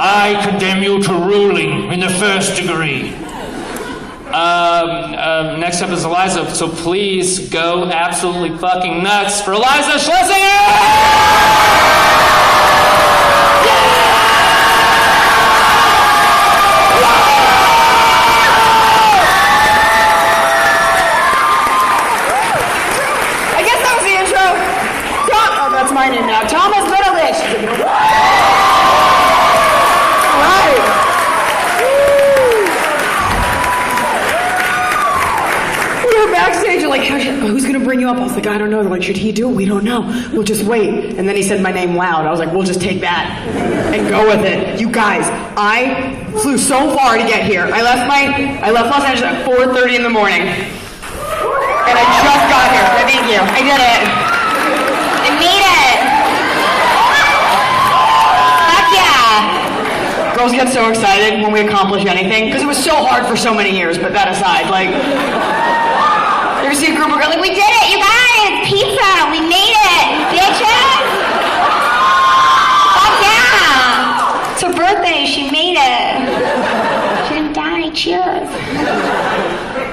I condemn you to ruling in the first degree. Next up is Iliza, so please go absolutely fucking nuts for Iliza Shlesinger! My name now, Thomas Middleditch. All right. We were backstage and like, who's gonna bring you up? I was like, I don't know. They're like, should he do it? We don't know. We'll just wait. And then he said my name loud. I was like, we'll just take that and go with it. You guys, I flew so far to get here. I left Los Angeles at 4:30 in the morning, and I just got here. Thank you. I did it. I made it. Girls get so excited when we accomplish anything because it was so hard for so many years, but that aside, like, you ever see a group of girls like, we did it, you guys, pizza, we made it, bitches. Fuck yeah. It's her birthday, she made it. She didn't die, cheers.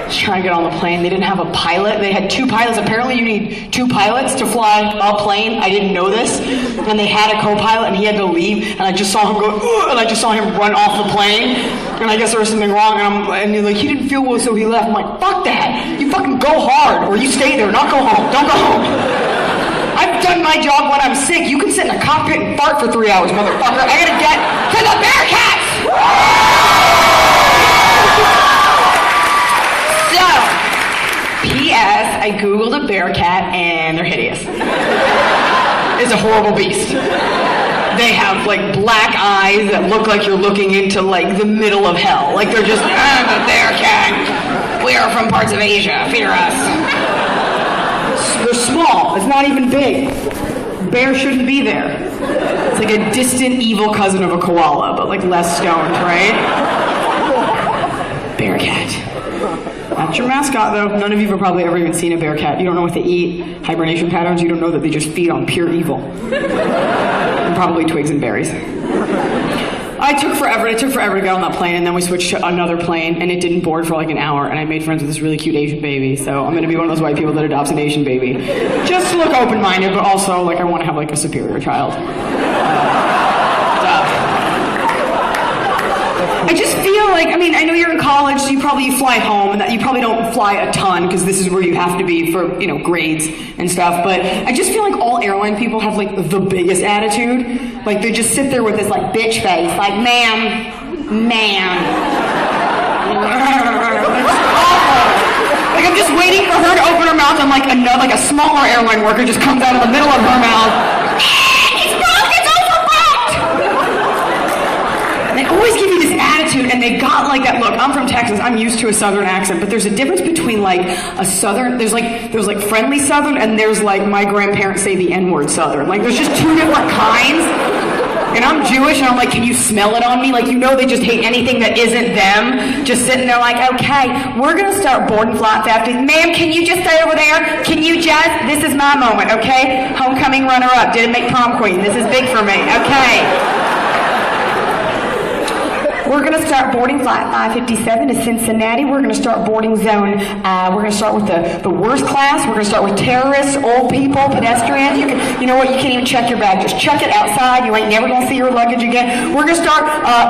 Trying to get on the plane. They didn't have a pilot. They had 2 pilots. Apparently you need 2 pilots to fly a plane. I didn't know this. And they had a co-pilot and he had to leave. And I just saw him go, and I just saw him run off the plane. And I guess there was something wrong. And he's like, he didn't feel well, so he left. I'm like, fuck that. You fucking go hard or you stay there, not go home. Don't go home. I've done my job when I'm sick. You can sit in a cockpit and fart for 3 hours, motherfucker. I gotta get to the Bearcats! So, P.S. I googled a Bearcat and they're hideous. It's a horrible beast. They have like black eyes that look like you're looking into like the middle of hell. Like they're just, I'm a Bearcat. We are from parts of Asia. Fear us. They're small. It's not even big. Bear shouldn't be there. It's like a distant evil cousin of a koala, but like less stoned, right? Bearcat. That's your mascot, though. None of you have probably ever even seen a Bearcat. You don't know what they eat, hibernation patterns. You don't know that they just feed on pure evil. And probably twigs and berries. It took forever to get on that plane, and then we switched to another plane, and it didn't board for like an hour, and I made friends with this really cute Asian baby, so I'm gonna be one of those white people that adopts an Asian baby. Just to look open-minded, but also, like, I want to have, like, a superior child. I just feel like, I mean, I know you're in college, so you fly home, and that you probably don't fly a ton, because this is where you have to be for, you know, grades and stuff, but I just feel like all airline people have, like, the biggest attitude. Like, they just sit there with this, like, bitch face, like, ma'am. Like, I'm just waiting for her to open her mouth, and, like, a smaller airline worker just comes out of the middle of her mouth. It's broke, it's overbooked! They always give you this attitude, and they got like that look. I'm from Texas. I'm used to a Southern accent, but there's a difference between like a Southern. There's like friendly Southern, and there's like my grandparents say the N-word Southern. Like there's just 2 different kinds. And I'm Jewish, and I'm like, can you smell it on me? Like, you know, they just hate anything that isn't them. Just sitting there like, okay, we're gonna start boarding flights after. Ma'am, can you just stay over there? Can you just? This is my moment, okay? Homecoming runner-up. Didn't make prom queen. This is big for me, okay? We're going to start boarding flight 557 to Cincinnati. We're going to start boarding zone. We're going to start with the worst class. We're going to start with terrorists, old people, pedestrians. You know what? You can't even check your bag. Just check it outside. You ain't never going to see your luggage again. We're going to start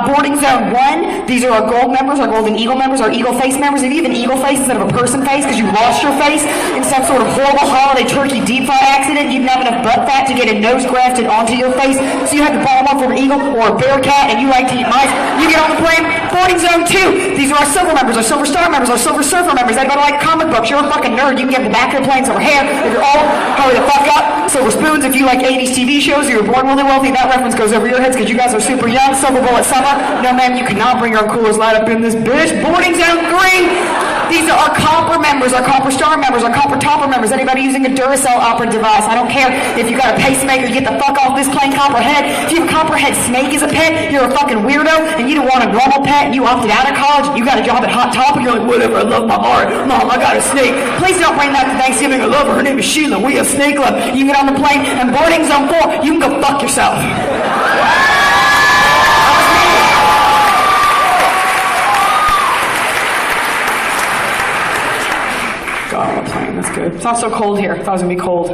boarding zone 1. These are our gold members, our golden eagle members, our eagle face members. If you have an eagle face instead of a person face because you lost your face in some sort of horrible holiday turkey deep fry accident, you didn't have enough butt fat to get a nose grafted onto your face, so you had to borrow one from an eagle or a Bearcat, and you like to eat mice. You get on the plane, boarding zone 2. These are our silver members, our silver star members, our silver surfer members. Everybody like comic books. You're a fucking nerd. You can get the back of the plane silver hair. If you're old, hurry the fuck up. Silver spoons. If you like 80s TV shows, you were born really wealthy. That reference goes over your heads because you guys are super young. Silver bullet summer. No, ma'am, you cannot bring your own Coolers Light up in this bitch. Boarding zone 3. These are our copper members, our copper star members, our copper topper members. Anybody using a Duracell operative device? I don't care if you got a pacemaker. Get the fuck off this plane, copperhead. If you have a copperhead snake as a pet, you're a fucking weirdo, and you don't want a normal pet. You opted out of college. You got a job at Hot Topic. You're like, whatever. I love my art. Mom, I got a snake. Please don't bring that to Thanksgiving. I love her. Her name is Sheila. We have snake love. You get on the plane and boarding zone 4. You can go fuck yourself. not so cold here. I thought it was going to be cold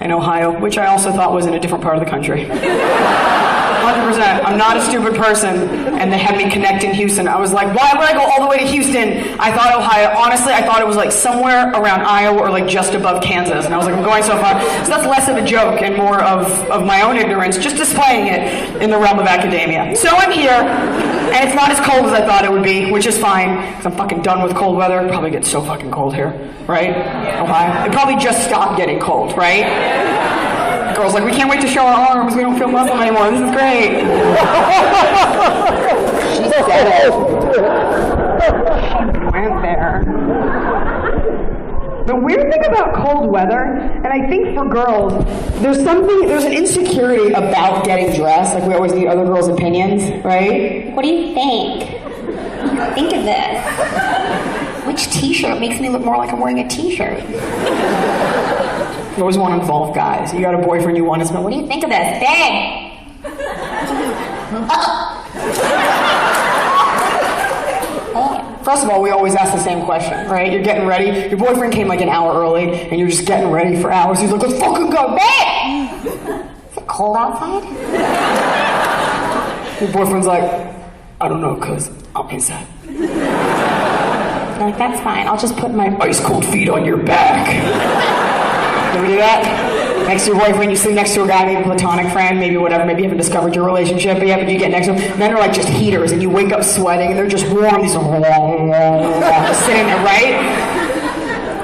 in Ohio, which I also thought was in a different part of the country. 100%. I'm not a stupid person, and they had me connect in Houston. I was like, why would I go all the way to Houston? I thought Ohio, honestly, I thought it was like somewhere around Iowa or like just above Kansas. And I was like, I'm going so far. So that's less of a joke and more of my own ignorance, just displaying it in the realm of academia. So I'm here, and it's not as cold as I thought it would be, which is fine, because I'm fucking done with cold weather. It probably gets so fucking cold here, right? Ohio. It probably just stopped getting cold, right? Girls like, we can't wait to show our arms. We don't feel muscle anymore. This is great. She said it. She went there. The weird thing about cold weather, and I think for girls, there's an insecurity about getting dressed. Like we always need other girls' opinions, right? What do you think? Think of this. Which t-shirt makes me look more like I'm wearing a t-shirt? You always want to involve guys. You got a boyfriend you want to spend. What do you think of this? Babe! First of all, we always ask the same question, right? You're getting ready. Your boyfriend came like an hour early, and you're just getting ready for hours. He's like, let's fucking go. Babe! Is it cold outside? Your boyfriend's like, I don't know, cuz I'm inside. You're like, that's fine. I'll just put my ice cold feet on your back. You ever do that? Next to your boyfriend, you sleep next to a guy, maybe a platonic friend, maybe whatever, maybe you haven't discovered your relationship, but yeah, but you get next to them, men are like just heaters, and you wake up sweating, and they're just warm, these are just sitting there, right?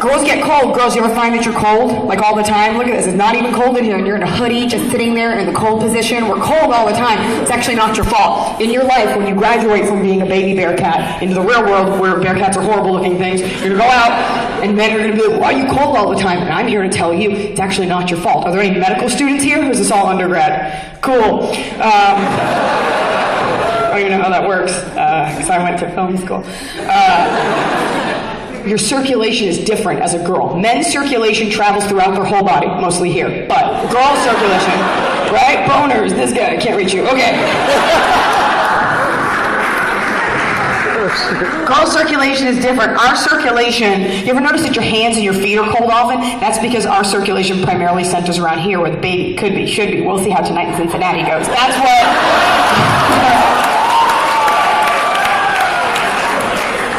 Girls get cold. Girls, you ever find that you're cold? Like all the time? Look at this, it's not even cold in here, and you're in a hoodie, just sitting there in the cold position. We're cold all the time. It's actually not your fault. In your life, when you graduate from being a baby Bearcat into the real world, where Bearcats are horrible looking things, you're gonna go out, and men are gonna be like, why are you cold all the time? And I'm here to tell you, it's actually not your fault. Are there any medical students here, or is this all undergrad? Cool. I don't even know how that works, because I went to film school. Your circulation is different as a girl. Men's circulation travels throughout their whole body, mostly here. But girls' circulation, right? Boners, this guy, I can't reach you. Okay. Girls' circulation is different. Our circulation, you ever notice that your hands and your feet are cold often? That's because our circulation primarily centers around here where the baby could be, should be. We'll see how tonight in Cincinnati goes. That's what...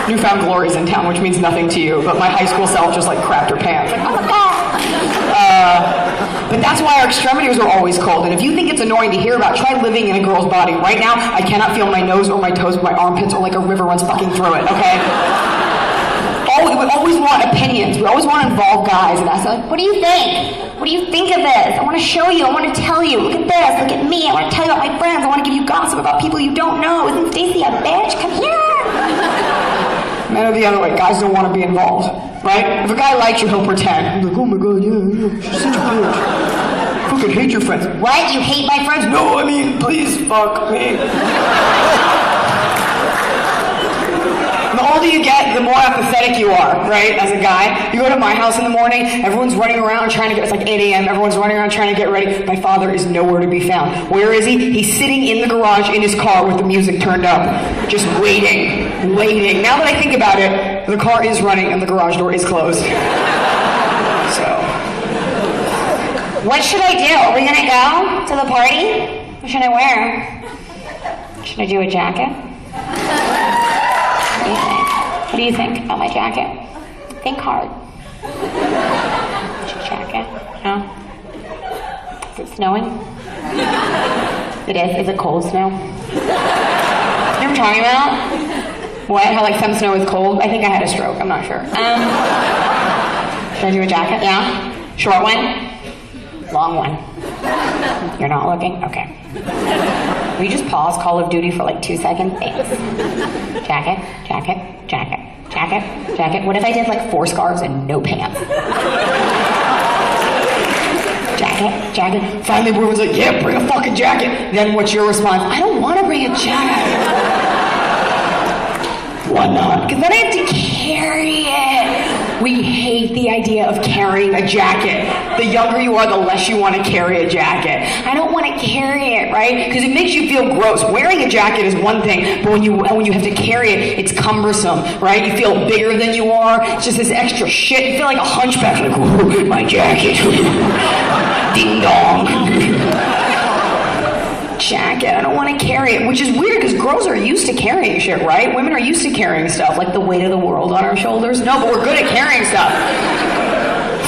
Newfound glory's in town, which means nothing to you, but my high school self just like crapped her pants. Like, oh my God. But that's why our extremities are always cold. And if you think it's annoying to hear about, try living in a girl's body. Right now, I cannot feel my nose or my toes, but my armpits are like a river runs fucking through it, okay? We always want opinions. We always want to involve guys. And I said, like, what do you think? What do you think of this? I want to show you. I want to tell you. Look at this. Look at me. I want to tell you about my friends. I want to give you gossip about people you don't know. Isn't Stacy a bitch? Come here. Men are the other way. Guys don't want to be involved, right? If a guy likes you, he'll pretend. He's like, oh my God, yeah, she's such a bitch. I fucking hate your friends. What? You hate my friends? No, I mean, please fuck me. The older you get, the more apathetic you are, right? As a guy, you go to my house in the morning, everyone's running around trying to get, it's like 8 a.m., everyone's running around trying to get ready. My father is nowhere to be found. Where is he? He's sitting in the garage in his car with the music turned up, just waiting. Now that I think about it, the car is running and the garage door is closed. So. What should I do? Are we gonna go to the party? What should I wear? Should I do a jacket? What do you think about my jacket? Think hard. Jacket? No? Is it snowing? It is. Is it cold snow? You know what I'm talking about? What? How like some snow is cold? I think I had a stroke. I'm not sure. Should I do a jacket? Yeah? Short one? Long one? You're not looking? Okay. Will you just pause Call of Duty for like 2 seconds? Thanks. Jacket. What if I did like 4 scarves and no pants? Jacket. Finally, everyone's like, yeah, bring a fucking jacket. Then what's your response? I don't want to bring a jacket. Why not? Because then I have to carry it. We hate the idea of carrying a jacket. The younger you are, the less you want to carry a jacket. I don't want to carry it, right? Because it makes you feel gross. Wearing a jacket is one thing, but when you have to carry it, it's cumbersome, right? You feel bigger than you are. It's just this extra shit. You feel like a hunchback, like, ooh, my jacket. Ding dong. Jacket, I don't want to carry it, which is weird because girls are used to carrying shit, right? Women are used to carrying stuff, like the weight of the world on our shoulders. No, but we're good at carrying stuff.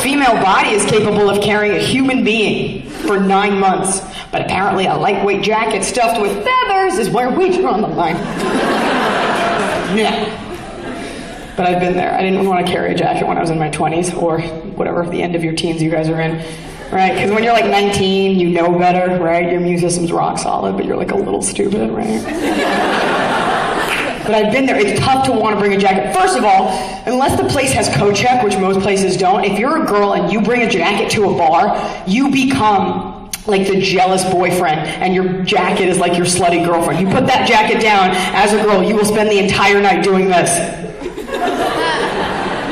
Female body is capable of carrying a human being for 9 months, but apparently a lightweight jacket stuffed with feathers is where we draw the line. Yeah. But I've been there. I didn't want to carry a jacket when I was in my 20s, or whatever, the end of your teens you guys are in. Right, because when you're like 19, you know better, right? Your immune system's rock solid, but you're like a little stupid, right? But I've been there. It's tough to want to bring a jacket. First of all, unless the place has coat check, which most places don't, if you're a girl and you bring a jacket to a bar, you become like the jealous boyfriend, and your jacket is like your slutty girlfriend. You put that jacket down, as a girl, you will spend the entire night doing this.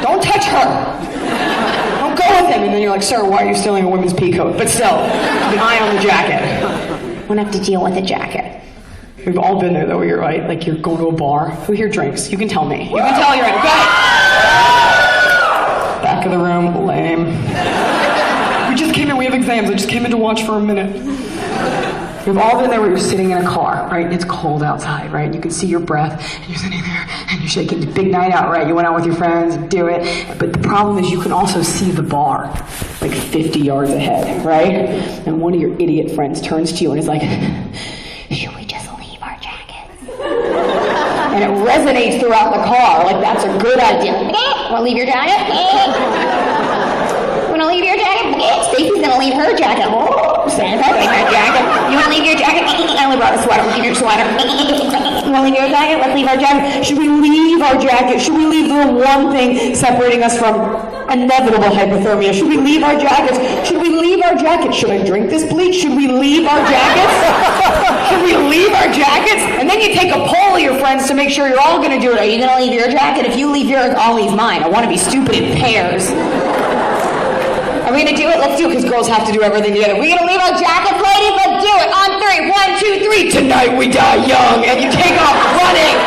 Don't touch her. Go with him, and then you're like, sir, why are you stealing a women's pea coat? But still, keep an eye on the jacket. Won't have to deal with a jacket. We've all been there, though, you're right. Like, you're going to a bar. Who here drinks? You can tell me. You can tell you're right. Go ahead. Back of the room, lame. We just came in, we have exams. I just came in to watch for a minute. We've all been there where you're sitting in a car, right? And it's cold outside, right? You can see your breath, and you're sitting there, and you're shaking. It's a big night out, right? You went out with your friends, do it. But the problem is you can also see the bar, like 50 yards ahead, right? And one of your idiot friends turns to you and is like, should we just leave our jackets? And it resonates throughout the car, like that's a good idea. Wanna leave your jacket? Wanna leave your jacket? Stacy's gonna leave her jacket. Oh, Santa, leave her jacket. You wanna leave your jacket? I only brought a sweater. Leave your sweater. You wanna leave your jacket? Let's leave our jacket. Should we leave our jacket? Should we leave the one thing separating us from inevitable hypothermia? Should we leave our jackets? Should we leave our jackets? Should I drink this bleach? Should we leave our jackets? Should we leave our jackets? And then you take a poll of your friends to make sure you're all gonna do it. Are you gonna leave your jacket? If you leave yours, I'll leave mine. I wanna be stupid in pairs. Are we gonna do it? Let's do it, because girls have to do everything together. We gonna leave our jackets, ladies? Let's do it. On 3. 1, 2, 3. Tonight we die young. And you take off running.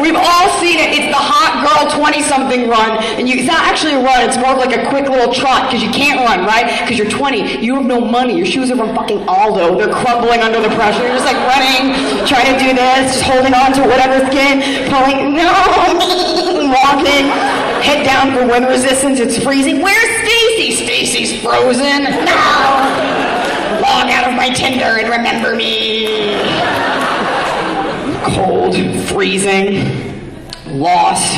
We've all seen it. It's the hot girl 20-something run. And it's not actually a run. It's more of like a quick little trot, because you can't run, right? Because you're 20. You have no money. Your shoes are from fucking Aldo. They're crumbling under the pressure. You're just like running, trying to do this, just holding on to whatever skin, pulling, no, walking. Head down for wind resistance. It's freezing. Where's Stacy? Stacy's frozen. No! Log out of my Tinder and remember me. Cold, freezing, lost.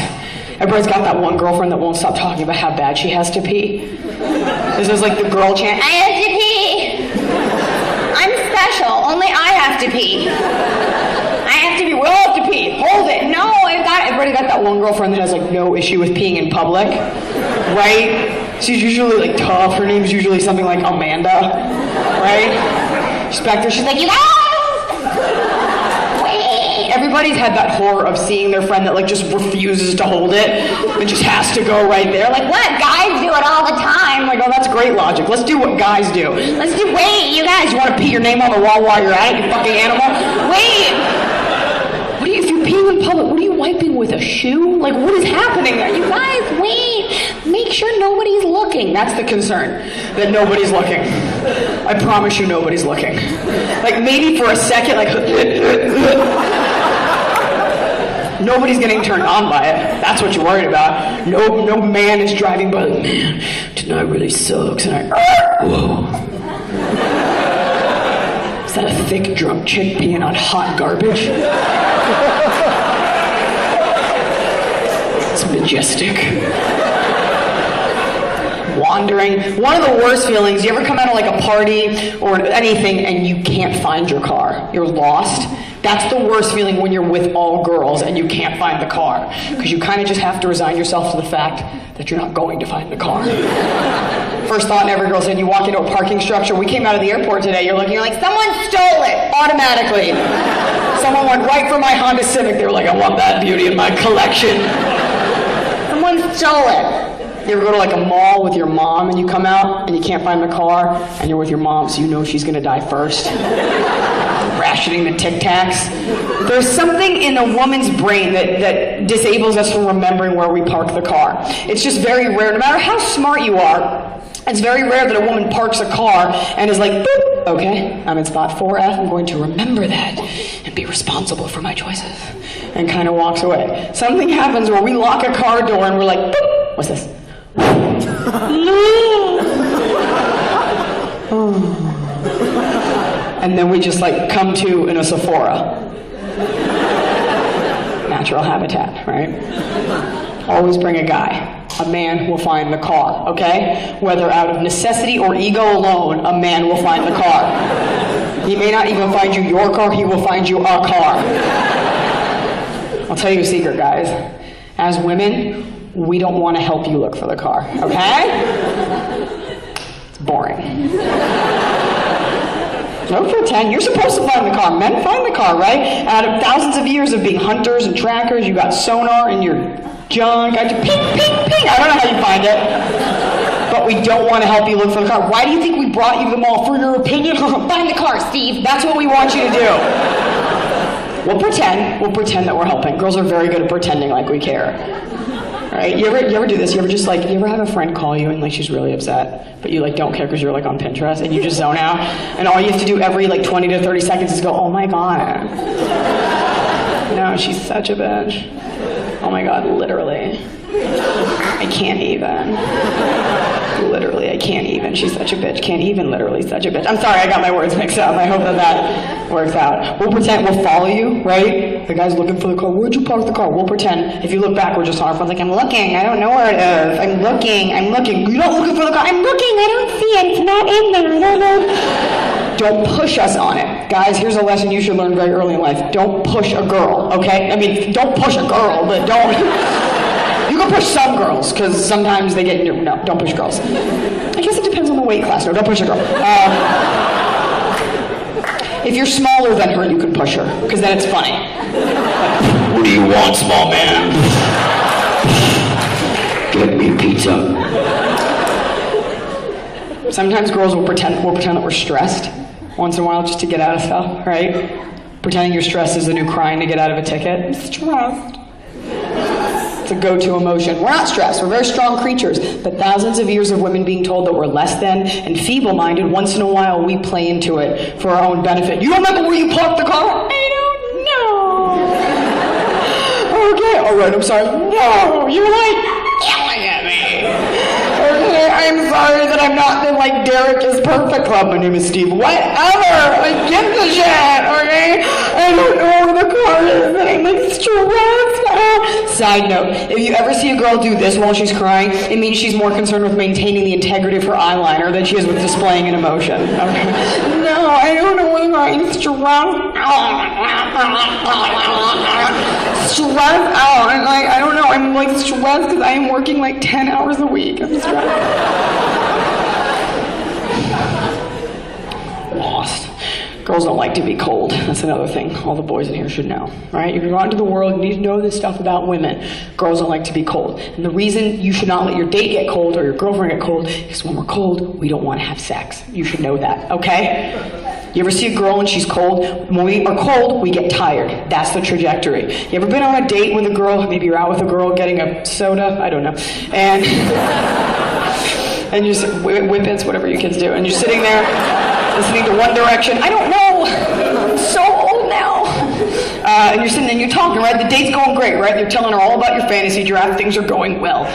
Everybody's got that one girlfriend that won't stop talking about how bad she has to pee. This is like the girl chant. I have to pee. I'm special. Only I have to pee. I have to pee. We all have to pee. Hold it. No, everybody got that one girlfriend that has like no issue with peeing in public, right? She's usually like tough. Her name's usually something like Amanda, right? She's back there. She's like, you guys, wait. Everybody's had that horror of seeing their friend that like just refuses to hold it and just has to go right there. Like, what? Guys do it all the time. Like, oh, that's great logic. Let's do what guys do. Wait, you guys, you want to pee your name on the wall while you're at it, you fucking animal? Wait. If you're peeing in public, what are you wiping with, a shoe? Like, what is happening there? You guys, wait. Make sure nobody's looking. That's the concern, that nobody's looking. I promise you nobody's looking. Like, maybe for a second, like, nobody's getting turned on by it. That's what you're worried about. No man is driving by, like, man, tonight really sucks. And whoa. Is that a thick, drunk chick peeing on hot garbage? It's majestic. Wandering. One of the worst feelings, you ever come out of like a party or anything and you can't find your car? You're lost. That's the worst feeling when you're with all girls and you can't find the car. Because you kind of just have to resign yourself to the fact that you're not going to find the car. First thought in every girl's head, you walk into a parking structure. We came out of the airport today, you're looking, you're like, someone stole it! Automatically. Someone went right for my Honda Civic. They were like, I want that beauty in my collection. Someone stole it. You ever go to like a mall with your mom and you come out and you can't find the car and you're with your mom so you know she's gonna die first? Rationing the Tic Tacs. There's something in a woman's brain that disables us from remembering where we park the car. It's just very rare, no matter how smart you are, it's very rare that a woman parks a car and is like, boop, okay, I'm in spot 4F, I'm going to remember that and be responsible for my choices, and kind of walks away. Something happens where we lock a car door and we're like, boop, what's this? And then we just like come to in a Sephora. Natural habitat, right? Always bring a guy. A man will find the car, okay? Whether out of necessity or ego alone, a man will find the car. He may not even find you your car, he will find you a car. I'll tell you a secret, guys. As women, we don't want to help you look for the car, okay? It's boring. Don't pretend. You're supposed to find the car. Men find the car, right? Out of thousands of years of being hunters and trackers, you got sonar in your junk. I just ping, ping, ping. I don't know how you find it. But we don't want to help you look for the car. Why do you think we brought you to the mall? For your opinion? Find the car, Steve. That's what we want you to do. We'll pretend. We'll pretend that we're helping. Girls are very good at pretending like we care. Right? You ever do this? You ever have a friend call you and like she's really upset, but you like don't care because you're like on Pinterest and you just zone out, and all you have to do every like 20 to 30 seconds is go, oh my god. No, she's such a bitch. Oh my god, literally. I can't even. Literally, I can't even. She's such a bitch. Can't even literally such a bitch. I'm sorry, I got my words mixed up. I hope that works out. We'll pretend we'll follow you, right? The guy's looking for the car. Where'd you park the car? We'll pretend. If you look back, we're just on our phones like, I'm looking. I don't know where it is. I'm looking. You're not looking for the car. I'm looking. I don't see it. It's not in there. I don't know. Don't push us on it. Guys, here's a lesson you should learn very early in life. Don't push a girl, okay? I mean, don't push a girl, but don't... You can push some girls, because sometimes they get... No, don't push girls. I guess it depends on the weight class. No, don't push a girl. If you're smaller than her, you can push her, because then it's funny. What do you want, small man? Get me pizza. Sometimes girls will pretend that we're stressed once in a while just to get out of stuff, right? Pretending you're stressed is the new crying to get out of a ticket. I'm stressed. It's a go-to emotion. We're not stressed. We're very strong creatures. But thousands of years of women being told that we're less than and feeble-minded, once in a while we play into it for our own benefit. You remember where you parked the car? I don't know. Okay, all right, I'm sorry. No, you're like yelling at me. Okay, I'm sorry that I'm not in like Derek is Perfect Club. My name is Steve. Whatever. I get the shit, okay? I don't know where the car is and I'm like stressed. Side note, if you ever see a girl do this while she's crying, it means she's more concerned with maintaining the integrity of her eyeliner than she is with displaying an emotion. Okay? No, I don't know where the car is. Stressed out. And like, I don't know. I'm like stressed because I am working like 10 hours a week. I'm stressed. Lost. Girls don't like to be cold. That's another thing all the boys in here should know, right? If you go out into the world, you need to know this stuff about women. Girls don't like to be cold. And the reason you should not let your date get cold or your girlfriend get cold is when we're cold, we don't want to have sex. You should know that, okay? You ever see a girl and she's cold? When we are cold, we get tired. That's the trajectory. You ever been on a date with a girl? Maybe you're out with a girl getting a soda? I don't know. And you're whippets, whatever you kids do. And you're sitting there listening to One Direction. I don't know. I'm so old now. And you're sitting there and you're talking, right? The date's going great, right? You're telling her all about your fantasy draft. Things are going well.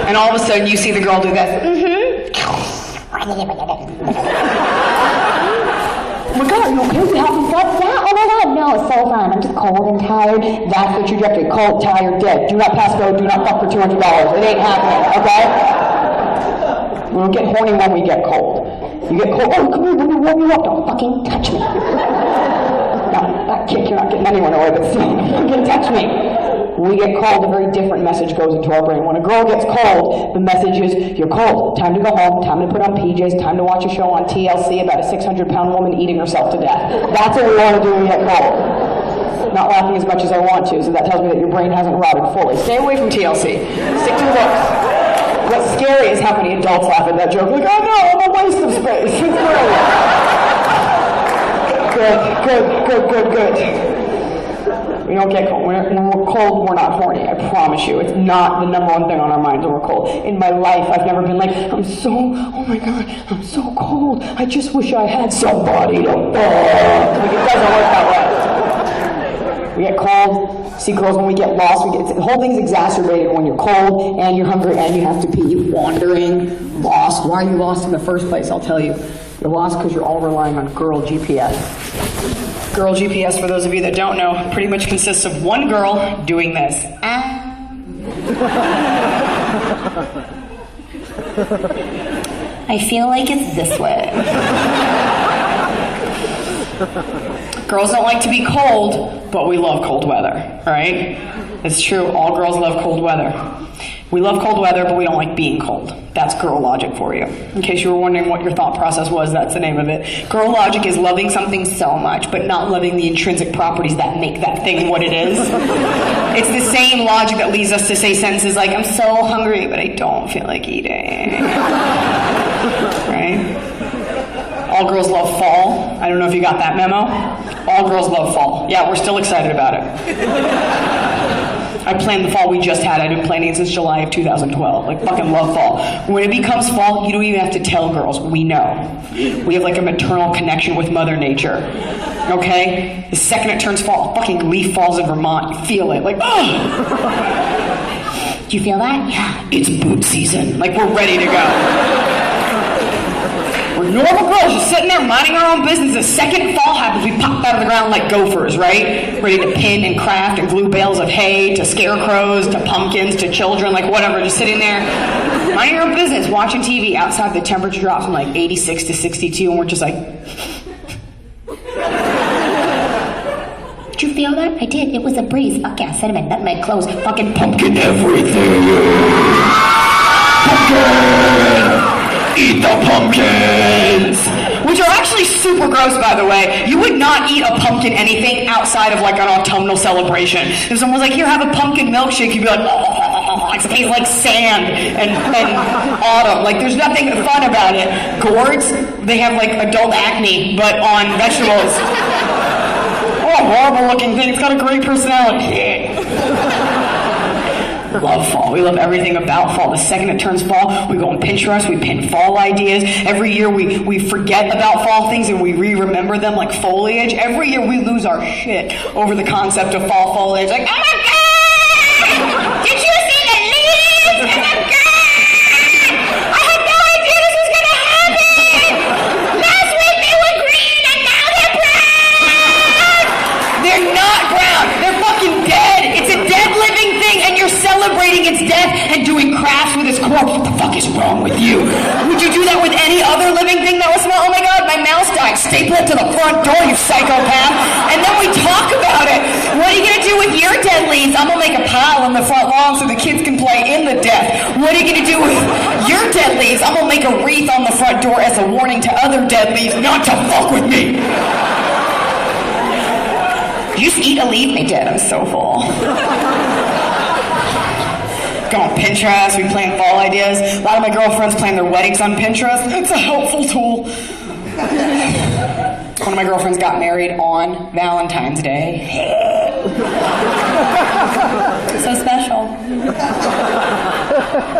And all of a sudden you see the girl do this. Oh my god, are you okay? We having fun? Yeah, oh my god, no, it's so fun. I'm just cold and tired. That's the trajectory. Cold, tired, dead. Do not pass go, do not fuck for $200. It ain't happening, okay? We don't get horny when we get cold. You get cold, oh, come here, let me warm you up. Don't fucking touch me. No, that kick, you're not getting anyone away, but still, don't fucking touch me. When we get cold, a very different message goes into our brain. When a girl gets cold, the message is, you're cold. Time to go home. Time to put on PJs. Time to watch a show on TLC about a 600-pound woman eating herself to death. That's what we want to do when we get cold. not laughing as much as I want to, so that tells me that your brain hasn't rotted fully. Stay away from TLC. Stick to the books. What's scary is how many adults laugh at that joke. Like, oh no, I'm a waste of space. It's brilliant. Good. We don't get cold. When we're cold, we're not horny. I promise you. It's not the number one thing on our minds when we're cold. In my life, I've never been like, oh my God, I'm so cold. I just wish I had somebody to fuck. Like, it doesn't work that way. We get cold. See, girls, when we get lost, the whole thing's exacerbated when you're cold and you're hungry and you have to pee. You're wandering, lost. Why are you lost in the first place? I'll tell you. You're lost because you're all relying on girl GPS. Girl GPS, for those of you that don't know, pretty much consists of one girl doing this. I feel like it's this way. Girls don't like to be cold, but we love cold weather, right? It's true, all girls love cold weather. We love cold weather, but we don't like being cold. That's girl logic for you. In case you were wondering what your thought process was, that's the name of it. Girl logic is loving something so much, but not loving the intrinsic properties that make that thing what it is. It's the same logic that leads us to say sentences like, I'm so hungry, but I don't feel like eating. Right? All girls love fall. I don't know if you got that memo. All girls love fall. Yeah, we're still excited about it. I planned the fall we just had. I've been planning it since July of 2012. Like, fucking love fall. When it becomes fall, you don't even have to tell girls. We know. We have like a maternal connection with Mother Nature. Okay? The second it turns fall, a fucking leaf falls in Vermont. You feel it. Like, oh! Do you feel that? Yeah. It's boot season. Like, we're ready to go. We're normal girls just sitting there minding our own business. The second fall happens, we pop out of the ground like gophers, right? Ready to pin and craft and glue bales of hay to scarecrows to pumpkins to children, like whatever, just sitting there minding your own business, watching TV. Outside the temperature drops from like 86 to 62 and we're just like... Did you feel that? I did. It was a breeze. Fuck yeah, cinnamon, nutmeg, cloves, fucking pumpkin everything. Pumpkin! Eat the pumpkins! Which are actually super gross, by the way. You would not eat a pumpkin anything outside of like an autumnal celebration. If someone was like, here, have a pumpkin milkshake, you'd be like, oh, it tastes like sand and autumn. Like, there's nothing fun about it. Gourds, they have like adult acne, but on vegetables. Oh, horrible looking thing. It's got a great personality. Love fall. We love everything about fall. The second it turns fall, we go on Pinterest, we pin fall ideas. Every year we forget about fall things and we re-remember them like foliage. Every year we lose our shit over the concept of fall foliage. Like, oh my God! Did you see the leaves? Oh my God! I had no idea this was gonna happen! Last week they were green and now they're brown! They're not brown. They're fucking dead. It's a dead living thing and you're celebrating its death and doing crafts with its corpse. What the fuck is wrong with you? Would you do that with any other living thing that was smell? Oh my God, my mouse died. Staple it to the front door, you psychopath. And then we talk about it. What are you gonna do with your dead leaves? I'm gonna make a pile on the front lawn so the kids can play in the death. What are you gonna do with your dead leaves? I'm gonna make a wreath on the front door as a warning to other dead leaves not to fuck with me. You just eat a leaf, they did. I'm so full. Go on Pinterest, we plan fall ideas. A lot of my girlfriends plan their weddings on Pinterest. It's a helpful tool. One of my girlfriends got married on Valentine's Day. So special.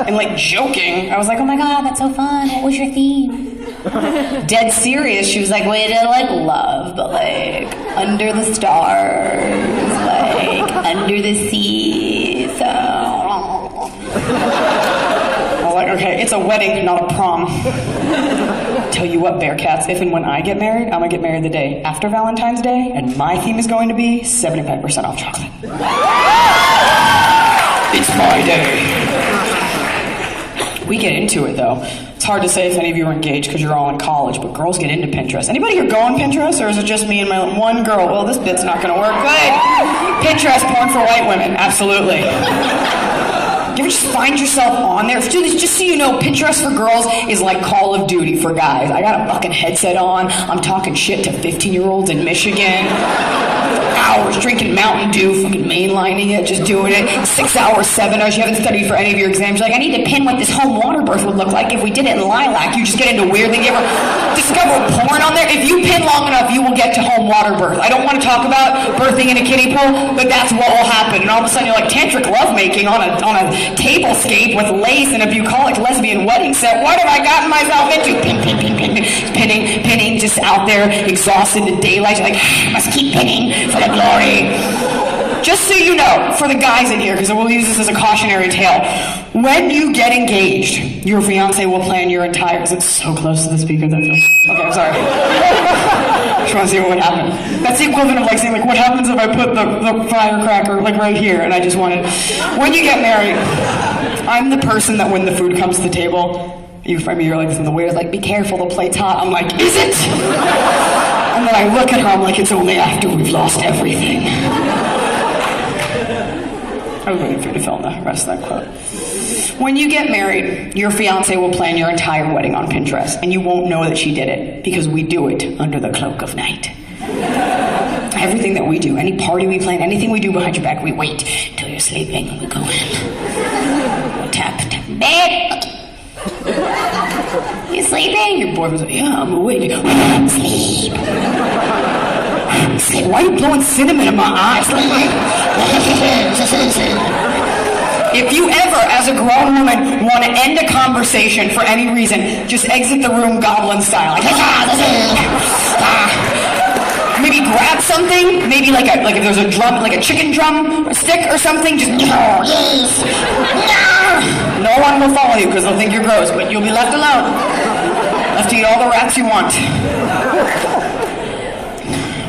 And like joking, I was like, oh my God, That's so fun. What was your theme? dead serious. She was like, we did like love, but like under the stars, like under the sea. So I was like, okay, it's a wedding, not a prom. Tell you what, Bearcats, if and when I get married, I'm gonna get married the day after Valentine's Day, and my theme is going to be 75% off chocolate. It's my day. We get into it though. It's hard to say if any of you are engaged because you're all in college, but girls get into Pinterest. Anybody here go on Pinterest, or is it just me and my one girl? Well, this bit's not gonna work. Good. Pinterest porn for white women, absolutely. You ever just find yourself on there? Just so you know, Pinterest for girls is like Call of Duty for guys. I got a fucking headset on. I'm talking shit to 15-year-olds in Michigan. Hours just drinking Mountain Dew, fucking mainlining it, just doing it. 6 hours, 7 hours. You haven't studied for any of your exams. You're like, I need to pin what this home water birth would look like if we did it in lilac. You just get into weird things. You ever discover porn on there? If you pin long enough, you will get to home water birth. I don't want to talk about birthing in a kiddie pool, but that's what will happen. And all of a sudden you're like tantric lovemaking on a tablescape with lace and a bucolic lesbian wedding set. What have I gotten myself into? Pin, pin, pin, pin, pin. Pinning, just out there, exhausted in daylight. You're like, I must keep pinning for the glory. Just so you know, for the guys in here, because we'll use this as a cautionary tale, when you get engaged, your fiance will plan your entire... Is it so close to the speaker that feels... Okay, I'm sorry. Just want to see what would happen. That's the equivalent of like saying, like, what happens if I put the firecracker like right here? And I just wanted... When you get married, I'm the person that when the food comes to the table... You find me, you're like, the waiter's like, be careful, the plate's hot. I'm like, is it? And then I look at her, I'm like, it's only after we've lost everything. I was waiting for you to film the rest of that quote. When you get married, your fiance will plan your entire wedding on Pinterest, and you won't know that she did it, because we do it under the cloak of night. Everything that we do, any party we plan, anything we do behind your back, we wait till you're sleeping, and we go in. We tap, bed. You sleeping? Your boyfriend's like, yeah, I'm awake. Sleep. Sleep. Why are you blowing cinnamon in my eyes? If you ever, as a grown woman, want to end a conversation for any reason, just exit the room goblin style. Like, maybe grab something, maybe like if there's a drum, like a chicken drum stick or something, just no one will follow you because they'll think you're gross, but you'll be left alone. Left to eat all the rats you want.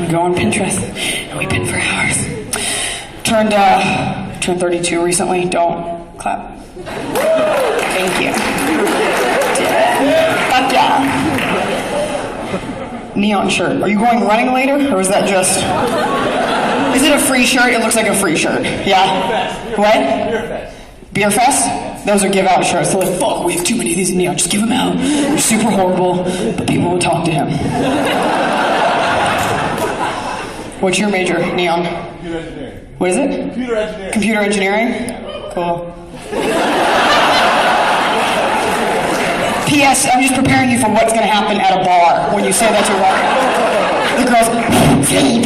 We go on Pinterest and we pin for hours. Turned 32 recently. Don't clap. Thank you. Fuck yeah. Neon shirt. Are you going running later, or is that just... Is it a free shirt? It looks like a free shirt. Yeah? What? Beer Fest? Those are give-out shirts. They're like, fuck, we have too many of these in Neon. Just give them out. They're super horrible, but people will talk to him. What's your major, Neon? Computer engineering. What is it? Computer engineering. Computer engineering? Cool. P.S. I'm just preparing you for what's going to happen at a bar when you say that to a bar. The girls, sleep.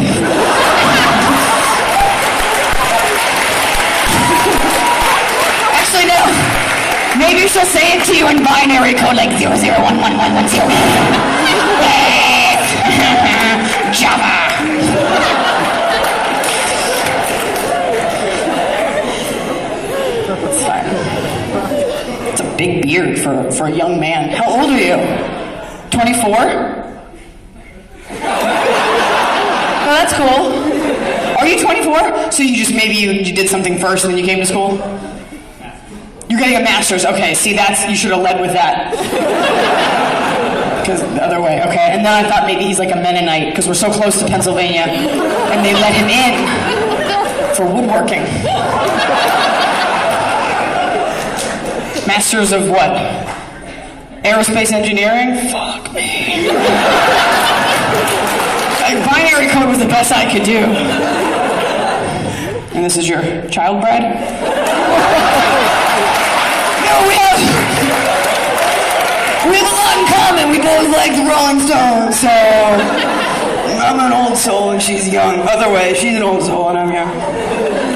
Actually, no. Maybe she'll say it to you in binary code like 001110. Java. It's fine. It's a big beard for a young man. How old are you? 24? Oh, that's cool. Are you 24? So you just, maybe you did something first and then you came to school? You're getting a master's. Okay, see, you should have led with that. Because the other way, okay. And then I thought maybe he's like a Mennonite, because we're so close to Pennsylvania. And they let him in for woodworking. Masters of what? Aerospace engineering? Fuck me. Binary code was the best I could do. And this is your child bride? No, we have a lot in common. We both like the Rolling Stones, so I'm an old soul and she's young. Other way, she's an old soul and I'm young.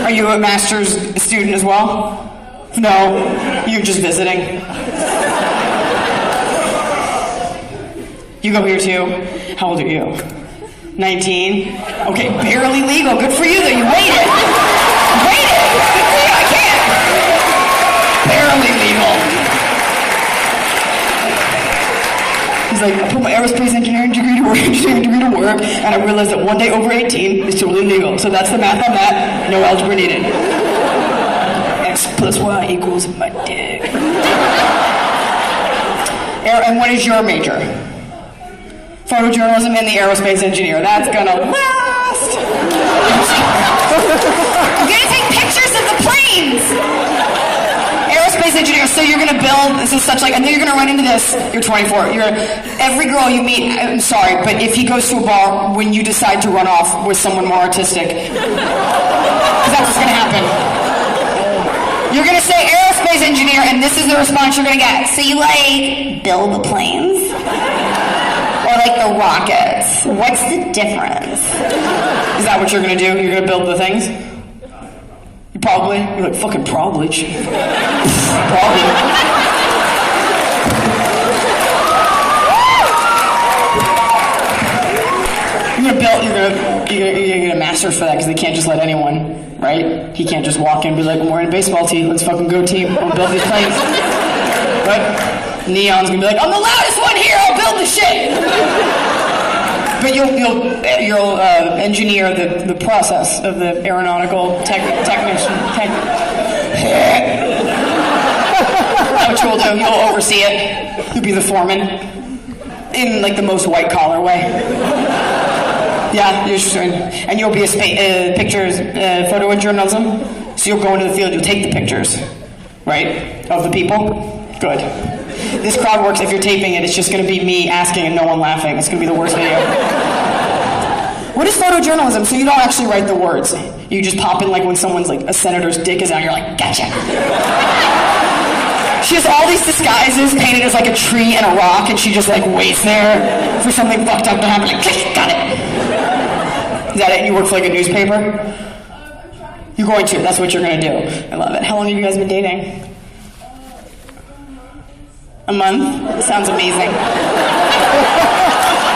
Are you a master's student as well? No, you're just visiting. You go here too? How old are you? 19? Okay, barely legal. Good for you though, you made it. Made it! Good for you, I can't. Barely legal. He's like, I put my aerospace engineering degree to work, and I realized that one day over 18 is totally legal. So that's the math on that. No algebra needed. X plus Y equals my dick. And what is your major? Photojournalism and the aerospace engineer. That's gonna last. I'm gonna take pictures of the planes. Aerospace engineer, so you're gonna build, this is such like, I know you're gonna run into this, you're 24, every girl you meet, I'm sorry, but if he goes to a bar when you decide to run off with someone more artistic, because that's what's gonna happen. You're gonna say aerospace engineer, and this is the response you're gonna get. So you like build the planes? Or like the rockets? What's the difference? Is that what you're gonna do? You're gonna build the things? You probably. You're like, fucking probably. Probably. You're gonna get a master's for that because they can't just let anyone, right? He can't just walk in and be like, I'm wearing a baseball tee, let's fucking go team, we'll build these planes. Right? Neon's gonna be like, I'm the loudest one here, I'll build the shit! But you'll engineer the process of the aeronautical technician. That's what you'll do, you'll oversee it. You'll be the foreman. In like the most white collar way. Yeah, and you'll be pictures, photojournalism. So you'll go into the field, you'll take the pictures, right, of the people. Good. This crowd works. If you're taping it, it's just going to be me asking and no one laughing. It's going to be the worst video. What is photojournalism? So you don't actually write the words. You just pop in like when someone's like a senator's dick is out. You're like, gotcha. She has all these disguises painted as like a tree and a rock, and she just like waits there for something fucked up to happen. Like, got it. Is that it? You work for like a newspaper? You're going to. That's what you're going to do. I love it. How long have you guys been dating? A month? Sounds amazing.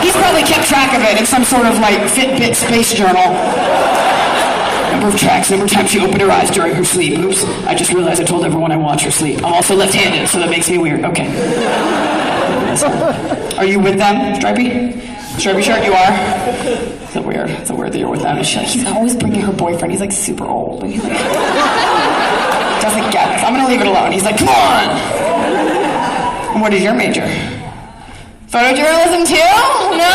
He's probably kept track of it in some sort of like Fitbit space journal. Number of times she opened her eyes during her sleep. Oops, I just realized I told everyone I watch her sleep. I'm also left-handed, so that makes me weird. Okay. Are you with them, Stripey? Stripey shirt, you are? It's weird that you're with them. He's always bringing her boyfriend. He's like super old. And he's like, doesn't get it. I'm going to leave it alone. He's like, come on. What is your major? Photojournalism too? No?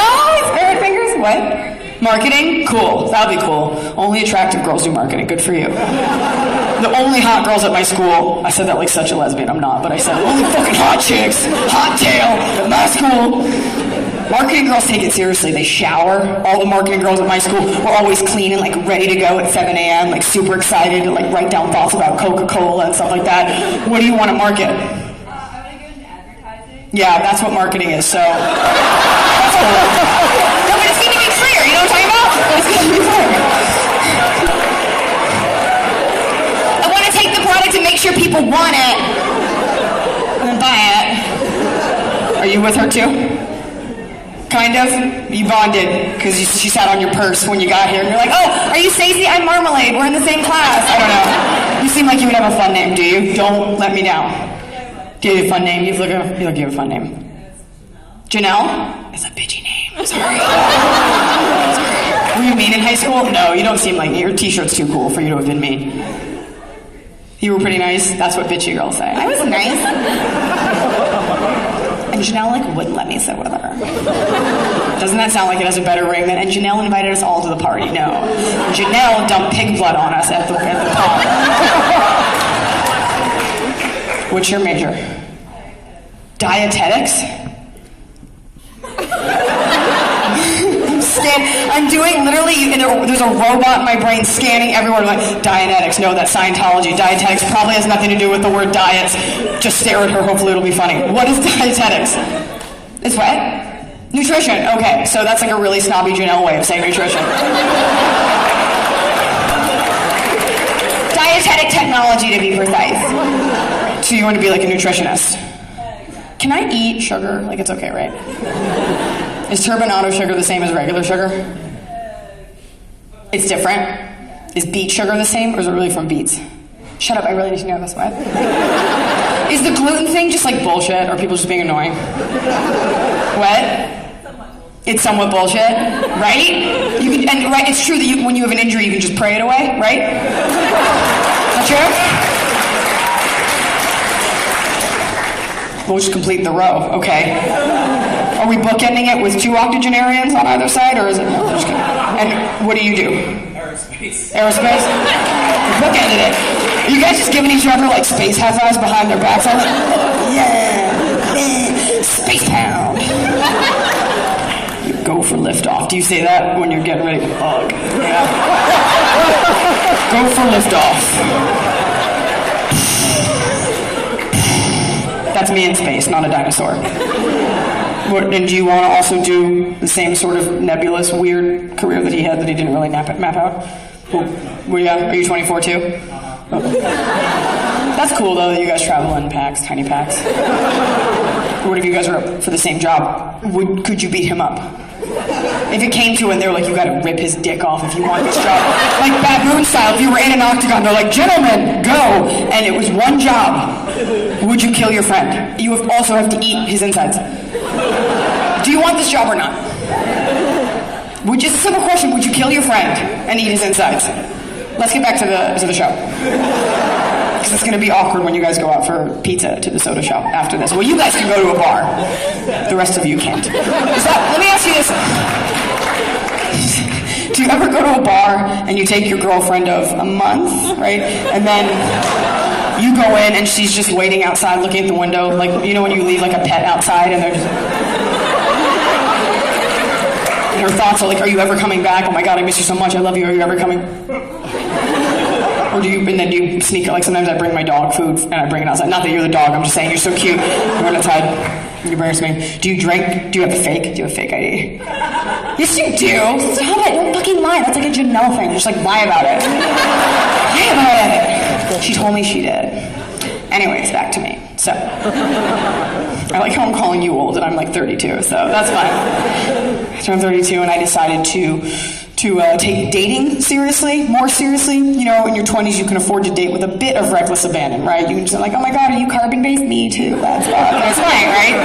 Spirit fingers? What? Marketing? Cool. That'll be cool. Only attractive girls do marketing. Good for you. The only hot girls at my school, I said that like such a lesbian. I'm not, but I said only fucking hot chicks. Hot tail. At my school. Marketing girls take it seriously. They shower. All the marketing girls at my school were always clean and like ready to go at 7 a.m. Like super excited to like write down thoughts about Coca-Cola and stuff like that. What do you want to market? I'm gonna go into advertising. Yeah, that's what marketing is. So that's cool. No, but it's going to be clear. You know what I'm talking about? It's going to be clear. I want to take the product and make sure people want it, and then buy it. Are you with her too? Kind of. You bonded because she sat on your purse when you got here, and you're like, "Oh, are you Stacey? I'm Marmalade. We're in the same class." I don't know. You seem like you would have a fun name, do you? Don't let me down. Do you have a fun name? You look like you have a fun name. Janelle? It's a bitchy name. I'm sorry. Were you mean in high school? No, you don't seem like it. Your t-shirt's too cool for you to have been mean. You were pretty nice. That's what bitchy girls say. I was nice. And Janelle wouldn't let me sit with her. Doesn't that sound like it has a better ring than? And Janelle invited us all to the party. No, Janelle dumped pig blood on us at the pub. What's your major? Dietetics. I'm doing literally. There's a robot in my brain scanning everywhere. Like Dianetics. No, that's Scientology. Dietetics probably has nothing to do with the word diets. Just stare at her. Hopefully, it'll be funny. What is dietetics? It's what? Nutrition. Okay, so that's like a really snobby Janelle way of saying nutrition. Dietetic technology, to be precise. So you want to be like a nutritionist? Can I eat sugar? Like it's okay, right? Is turbinado sugar the same as regular sugar? It's different. Is beet sugar the same, or is it really from beets? Shut up, I really need to know this. What? Is the gluten thing just like bullshit, or people just being annoying? What? It's somewhat bullshit, right? You can, and right, it's true that when you have an injury, you can just pray it away, right? Is that true? We'll just complete the row, okay. Are we bookending it with 2 octogenarians on either side, or is it... No, just kidding. And what do you do? Aerospace. Aerospace? Bookended it. You guys just giving each other like space high fives behind their backs? I was like, yeah, space pound. You go for liftoff. Do you say that when you're getting ready to hug? Yeah. Go for liftoff. That's me in space, not a dinosaur. And do you want to also do the same sort of nebulous, weird career that he had that he didn't really map out? Well, yeah, are you 24 too? Oh. That's cool though that you guys travel in packs, tiny packs. What if you guys are up for the same job? Could you beat him up? If it came to it and they were like, you gotta rip his dick off if you want this job. Like baboon style, if you were in an octagon, they're like, gentlemen, go! And it was one job. Would you kill your friend? You also have to eat his insides. Do you want this job or not? Just a simple question, would you kill your friend and eat his insides? Let's get back to the show. Because it's gonna be awkward when you guys go out for pizza to the soda shop after this. Well, you guys can go to a bar. The rest of you can't. Let me ask you this. Do you ever go to a bar and you take your girlfriend of a month, right? And then you go in and she's just waiting outside looking at the window, like, you know when you leave like a pet outside and they're just... And her thoughts are like, are you ever coming back? Oh my God, I miss you so much, I love you, are you ever coming? Or do you sneak it? Like sometimes I bring my dog food and I bring it outside. Not that you're the dog, I'm just saying you're so cute. You run outside, you embarrass me. Do you drink? Do you have a fake? Do you have a fake ID? Yes, you do. Stop it, don't fucking lie. That's like a Janelle thing. Just like lie about it. Lie about it. She told me she did. Anyways, back to me. So, I like how I'm calling you old and I'm like 32, so that's fine. I turned 32 and I decided to take dating seriously, more seriously. You know, in your 20s you can afford to date with a bit of reckless abandon, right? You can just be like, oh my God, are you carbon-based? Me too. That's fine, right?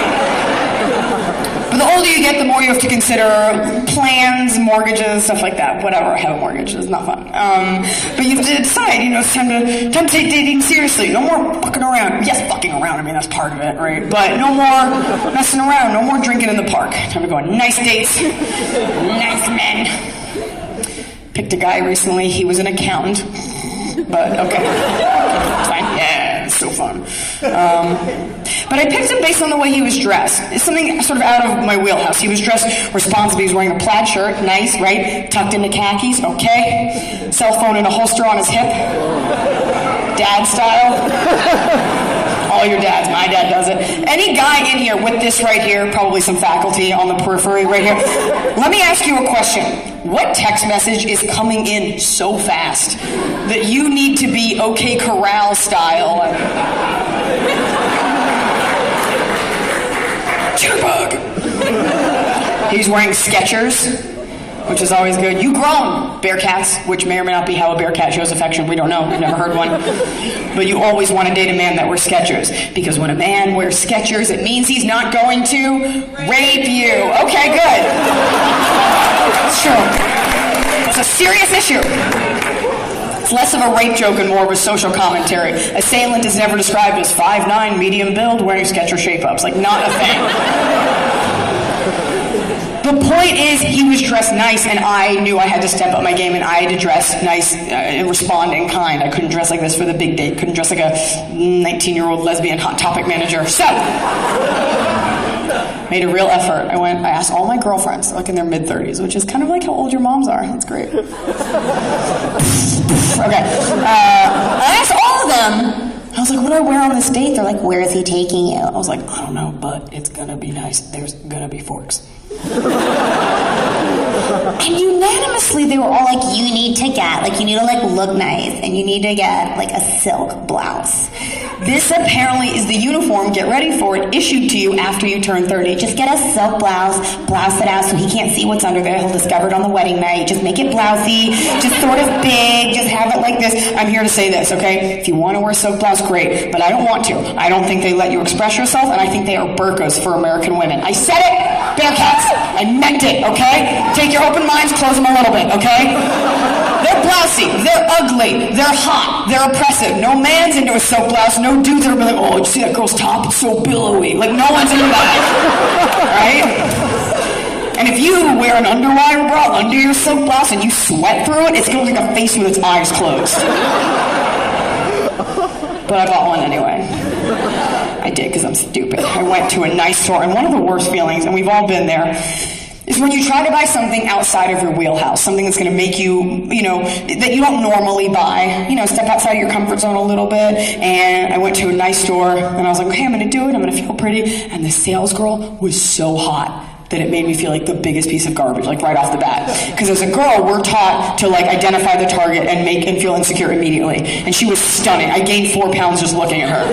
But the older you get, the more you have to consider plans, mortgages, stuff like that. Whatever, I have a mortgage, it's not fun. But you have to decide, it's time to take dating seriously. No more fucking around. Yes, fucking around, I mean, that's part of it, right? But no more messing around, no more drinking in the park. Time to go on nice dates, nice men. Picked a guy recently, he was an accountant. But, okay. It's fine. Yeah, it's so fun. But I picked him based on the way he was dressed. It's something sort of out of my wheelhouse. He was dressed responsibly. He was wearing a plaid shirt. Nice, right? Tucked into khakis. Okay. Cell phone in a holster on his hip. Dad style. All your dads. My dad does it. Any guy in here with this right here, probably some faculty on the periphery right here. Let me ask you a question. What text message is coming in so fast that you need to be OK Corral style? Jitterbug. He's wearing Skechers, which is always good. You grown, Bearcats, which may or may not be how a Bearcat shows affection. We don't know. We've never heard one. But you always want to date a man that wears Skechers. Because when a man wears Skechers, it means he's not going to rape you. Okay, good. It's true. It's a serious issue. It's less of a rape joke and more of a social commentary. Assailant is never described as 5'9", medium build, wearing Skechers shape-ups. Like, not a thing. The point is, he was dressed nice, and I knew I had to step up my game, and I had to dress nice and respond in kind. I couldn't dress like this for the big date. Couldn't dress like a 19-year-old lesbian Hot Topic manager. So, made a real effort. I asked all my girlfriends, like in their mid-30s, which is kind of like how old your moms are. That's great. Okay. I asked all of them. I was like, what do I wear on this date? They're like, where is he taking you? I was like, I don't know, but it's gonna be nice. There's gonna be forks. And unanimously, they were all like, you need to look nice, and you need to get, like, a silk blouse. This apparently is the uniform, get ready for it, issued to you after you turn 30. Just get a silk blouse it out so he can't see what's under there. He'll discover it on the wedding night. Just make it blousy, just sort of big, just have it like this. I'm here to say this, okay? If you want to wear a silk blouse, great, but I don't want to. I don't think they let you express yourself, and I think they are burqas for American women. I said it, Bearcats. I meant it, okay? Take your open minds, close them a little bit, okay? They're blousy, they're ugly, they're hot, they're oppressive. No man's into a silk blouse, no dudes are like, oh, did you see that girl's top? It's so billowy. Like, no one's into that, right? And if you wear an underwire bra under your silk blouse and you sweat through it, it's going to look like a face with its eyes closed. But I bought one anyway. I did because I'm stupid. I went to a nice store, and one of the worst feelings, and we've all been there, is when you try to buy something outside of your wheelhouse, something that's going to make you, that you don't normally buy, step outside of your comfort zone a little bit. And I went to a nice store, and I was like, okay, I'm going to do it. I'm going to feel pretty. And the sales girl was so hot that it made me feel like the biggest piece of garbage, like right off the bat. Because as a girl, we're taught to like identify the target and make and feel insecure immediately. And she was stunning. I gained 4 pounds just looking at her.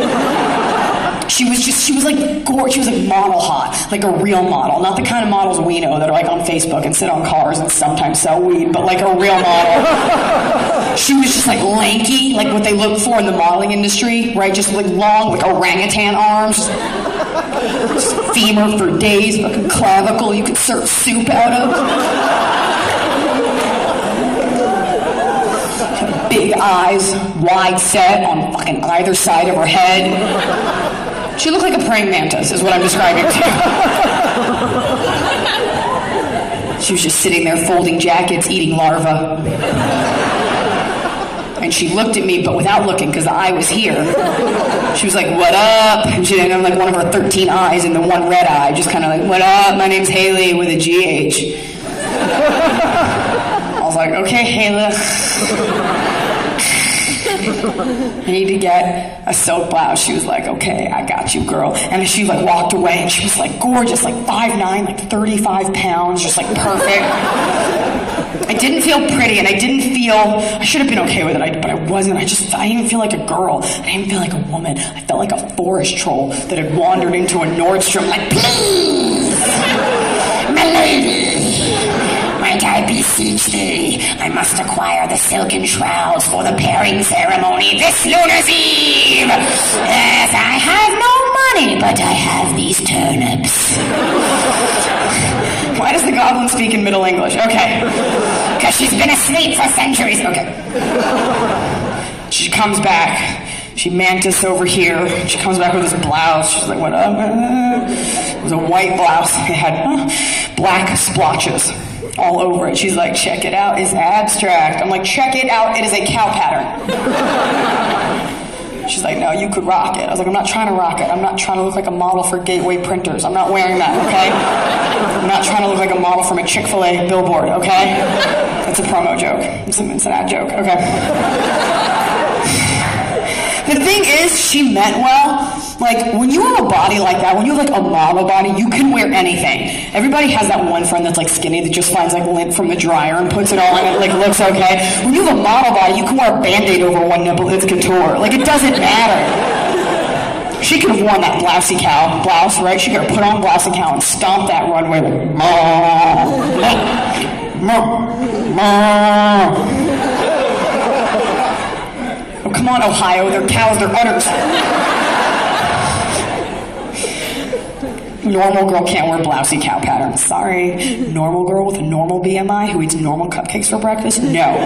She was like gorgeous. She was like model hot, like a real model. Not the kind of models we know that are like on Facebook and sit on cars and sometimes sell weed, but like a real model. She was just like lanky, like what they look for in the modeling industry, right? Just like long, like orangutan arms. Femur for days, fucking clavicle you could serve soup out of. Big eyes, wide set on fucking either side of her head. She looked like a praying mantis, is what I'm describing to you. She was just sitting there folding jackets, eating larvae. And she looked at me, but without looking, because the eye was here. She was like, what up? And she didn't have like one of her 13 eyes and the one red eye, just kind of like, what up? My name's Haley with a GH. I was like, okay, Haley. I need to get a silk blouse. She was like, okay, I got you, girl. And she like walked away, and she was like gorgeous, like 5'9", like 35 pounds, just like perfect. I didn't feel pretty, and I should have been okay with it, but I wasn't. I didn't even feel like a girl. I didn't even feel like a woman. I felt like a forest troll that had wandered into a Nordstrom, like, please, my lady, might I beseech thee, I must acquire the silken shrouds for the pairing ceremony this lunar eve. Yes, I have no money, but I have these turnips. Why does the goblin speak in Middle English? Okay. Because she's been asleep for centuries. Okay. She comes back. She mantis over here. She comes back with this blouse. She's like, what up? It was a white blouse. It had black splotches all over it. She's like, check it out. It's abstract. I'm like, check it out. It is a cow pattern. She's like, no, you could rock it. I was like, I'm not trying to rock it. I'm not trying to look like a model for Gateway Printers. I'm not wearing that, okay? I'm not trying to look like a model from a Chick-fil-A billboard, okay? That's a promo joke. It's an ad joke, okay? The thing is, she meant well. Like, when you have a body like that, when you have like a model body, you can wear anything. Everybody has that one friend that's like skinny that just finds like lint from the dryer and puts it on and it like looks okay. When you have a model body, you can wear a Band-Aid over one nipple, it's couture. Like, it doesn't matter. She could have worn that blousey cow blouse, right? She could have put on blousey cow and stomped that runway like, oh, come on, Ohio, they're cows, they're udders. Normal girl can't wear blousey cow patterns. Sorry. Normal girl with a normal BMI who eats normal cupcakes for breakfast? No.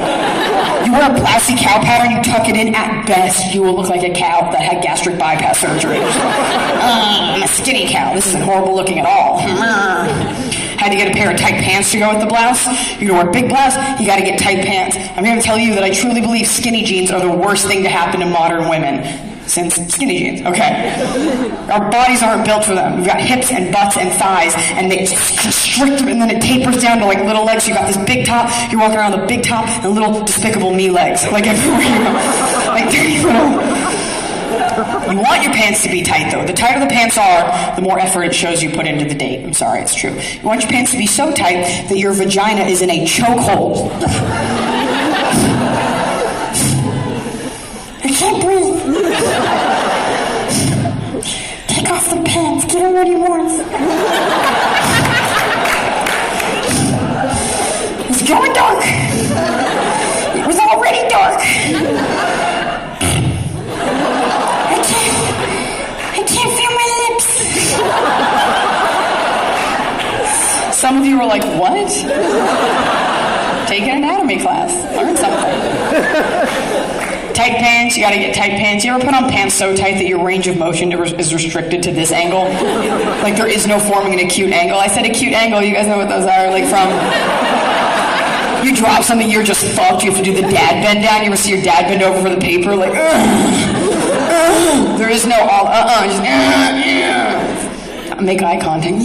You wear a blousey cow pattern, you tuck it in, at best, you will look like a cow that had gastric bypass surgery. I'm a skinny cow. This isn't horrible looking at all. Had to get a pair of tight pants to go with the blouse. You're gonna wear a big blouse, you gotta get tight pants. I'm gonna tell you that I truly believe skinny jeans are the worst thing to happen to modern women. Since skinny jeans, okay. Our bodies aren't built for them. We've got hips and butts and thighs, and they constrict, and then it tapers down to like little legs. You got this big top, you're walking around with a big top and little Despicable Me legs. Like everywhere you go. Like dirty little. You want your pants to be tight though. The tighter the pants are, the more effort it shows you put into the date. I'm sorry, it's true. You want your pants to be so tight that your vagina is in a chokehold. I can't breathe. Take off the pants. Get him what he wants. It's going dark. It was already dark. I can't feel my lips. Some of you were like, what? Take an anatomy class. Learn something. Tight pants, pants, you gotta get tight pants. You ever put on pants so tight that your range of motion is restricted to this angle? Like there is no forming an acute angle. I said acute angle, you guys know what those are? Like from, you drop something, you're just fucked. You have to do the dad bend down. You ever see your dad bend over for the paper? Like, there is no all, just, make eye contact,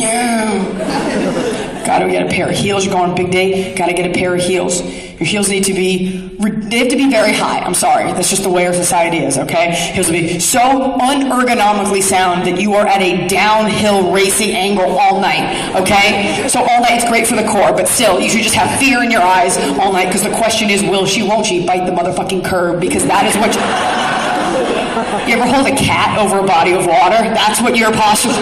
Gotta get a pair of heels. You're going on a big day, gotta get a pair of heels. Your heels need to be, they have to be very high. I'm sorry, that's just the way our society is, okay? Heels will be so unergonomically sound that you are at a downhill racing angle all night, okay? So all night it's great for the core, but still, you should just have fear in your eyes all night, because the question is, will she, won't she bite the motherfucking curb? Because that is what you ever hold a cat over a body of water? That's what your posture.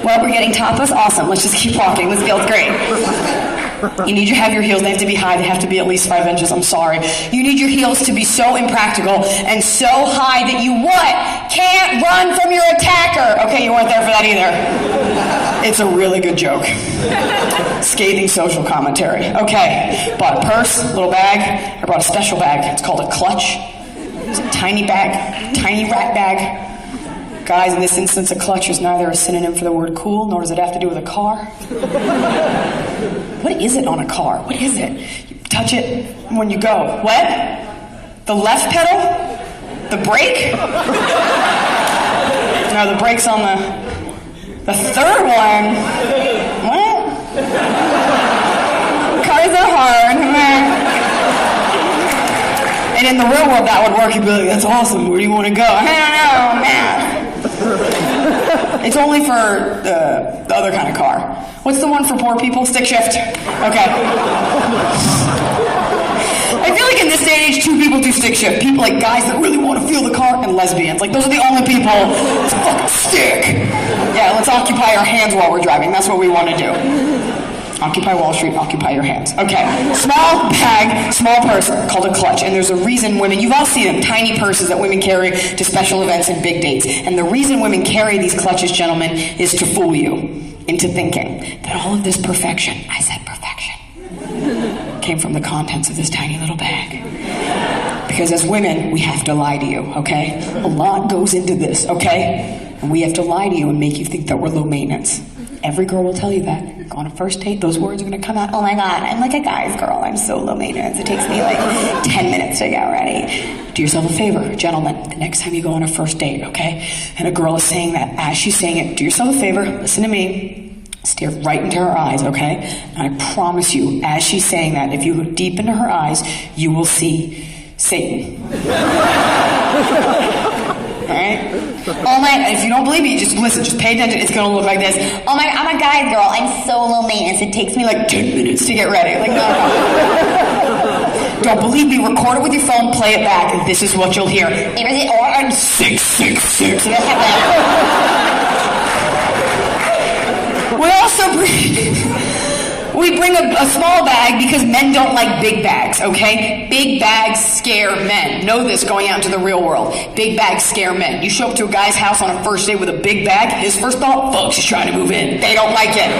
Well, we're getting topless? Awesome. Let's just keep walking. This feels great. You need to have your heels. They have to be high. They have to be at least 5 inches. I'm sorry. You need your heels to be so impractical and so high that you what? Can't run from your attacker. Okay, you weren't there for that either. It's a really good joke. Scathing social commentary. Okay, bought a purse, little bag. I brought a special bag. It's called a clutch. It's a tiny bag, tiny rat bag. Guys, in this instance, a clutch is neither a synonym for the word cool, nor does it have to do with a car. What is it on a car? What is it? You touch it when you go. What? The left pedal? The brake? No, the brake's on the third one. What? Cars are hard. And in the real world, that would work. You'd be like, that's awesome. Where do you want to go? I don't know, man. It's only for the other kind of car. What's the one for poor people? Stick shift. Okay. I feel like in this day and age, 2 people do stick shift. People like guys that really want to feel the car, and lesbians. Like those are the only people. It's fucking stick. Yeah, let's occupy our hands while we're driving. That's what we want to do. Occupy Wall Street, occupy your hands. Okay, small bag, small purse called a clutch. And there's a reason women, you've all seen them, tiny purses that women carry to special events and big dates. And the reason women carry these clutches, gentlemen, is to fool you into thinking that all of this perfection, I said perfection, came from the contents of this tiny little bag. Because as women, we have to lie to you, okay? A lot goes into this, okay? And we have to lie to you and make you think that we're low maintenance. Every girl will tell you that. Go on a first date, those words are going to come out. Oh my God, I'm like a guy's girl. I'm so low maintenance. It takes me like 10 minutes to get ready. Do yourself a favor, gentlemen. The next time you go on a first date, okay, and a girl is saying that, as she's saying it, do yourself a favor, listen to me, stare right into her eyes, okay? And I promise you, as she's saying that, if you look deep into her eyes, you will see Satan. Alright? Oh my, if you don't believe me, just listen, just pay attention. It's gonna look like this. Oh my, I'm a guy girl. I'm so low maintenance. It takes me like 10 minutes to get ready. Like, no. Don't believe me, record it with your phone, play it back, and this is what you'll hear. I'm 666. We also bring a small bag because men don't like big bags, okay? Big bags scare men. Know this going out into the real world. Big bags scare men. You show up to a guy's house on a first date with a big bag, his first thought, fuck, she's trying to move in. They don't like it.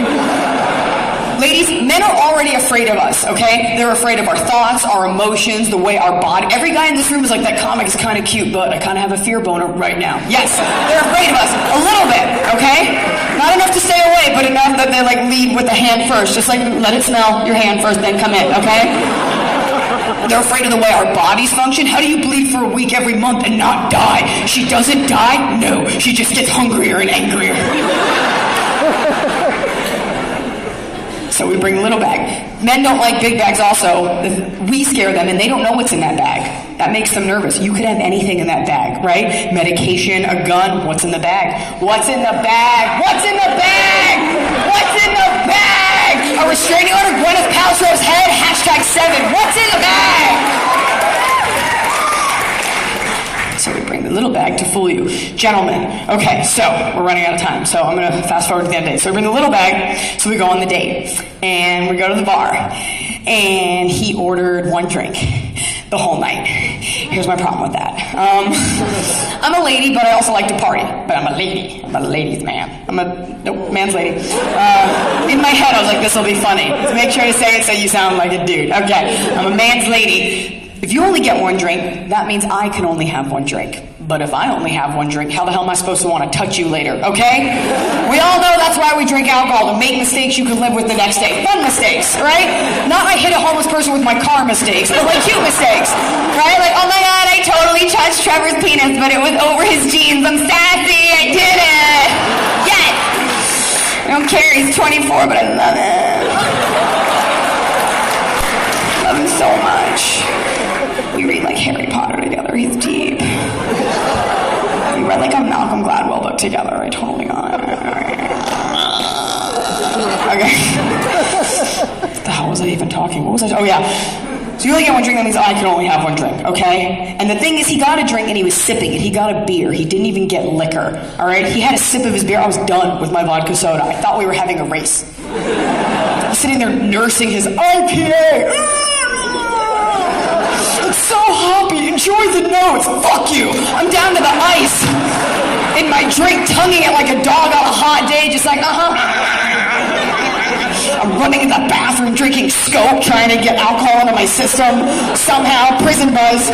Ladies, men are already afraid of us, okay? They're afraid of our thoughts, our emotions, the way our body... Every guy in this room is like, that comic is kind of cute, but I kind of have a fear boner right now. Yes, they're afraid of us. A little bit, okay? Not enough to stay away, but enough that they like lead with the hand first. Just like, let it smell your hand first, then come in, okay? They're afraid of the way our bodies function. How do you bleed for a week every month and not die? She doesn't die? No, she just gets hungrier and angrier. So we bring a little bag. Men don't like big bags also. We scare them and they don't know what's in that bag. That makes them nervous. You could have anything in that bag, right? Medication, a gun. What's in the bag? What's in the bag? What's in the bag? What's in the bag? A restraining order, Gwyneth Paltrow's head, #7. What's in the bag? So we bring the little bag to fool you. Gentlemen, okay, so we're running out of time, so I'm going to fast forward to the end of the day. So we bring the little bag, so we go on the date, and we go to the bar, and he ordered 1 drink the whole night. Here's my problem with that. I'm a lady, but I also like to party. But I'm a lady. I'm a ladies' man. Nope, man's lady. In my head, I was like, this will be funny. So make sure to say it so you sound like a dude. Okay, I'm a man's lady. If you only get one drink, that means I can only have one drink. But if I only have one drink, how the hell am I supposed to want to touch you later, okay? We all know that's why we drink alcohol, to make mistakes you can live with the next day. Fun mistakes, right? Not I hit a homeless person with my car mistakes, but like cute mistakes, right? Like, oh my god, I totally touched Trevor's penis, but it was over his jeans. I'm sassy, I did it! Yes! I don't care, he's 24, but I love him. Love him so much. We read like Harry Potter together. He's deep. We read like a Malcolm Gladwell book together. I totally got it. Okay. What the hell was I even talking? What was I? Oh yeah. So you only get one drink. That means I can only have one drink. Okay. And the thing is, he got a drink and he was sipping it. He got a beer. He didn't even get liquor. All right. He had a sip of his beer. I was done with my vodka soda. I thought we were having a race. He's sitting there nursing his IPA. So happy, enjoy the notes. Fuck you. I'm down to the ice in my drink, tonguing it like a dog on a hot day, just like, I'm running in the bathroom, drinking Scope, trying to get alcohol into my system. Somehow, prison buzz.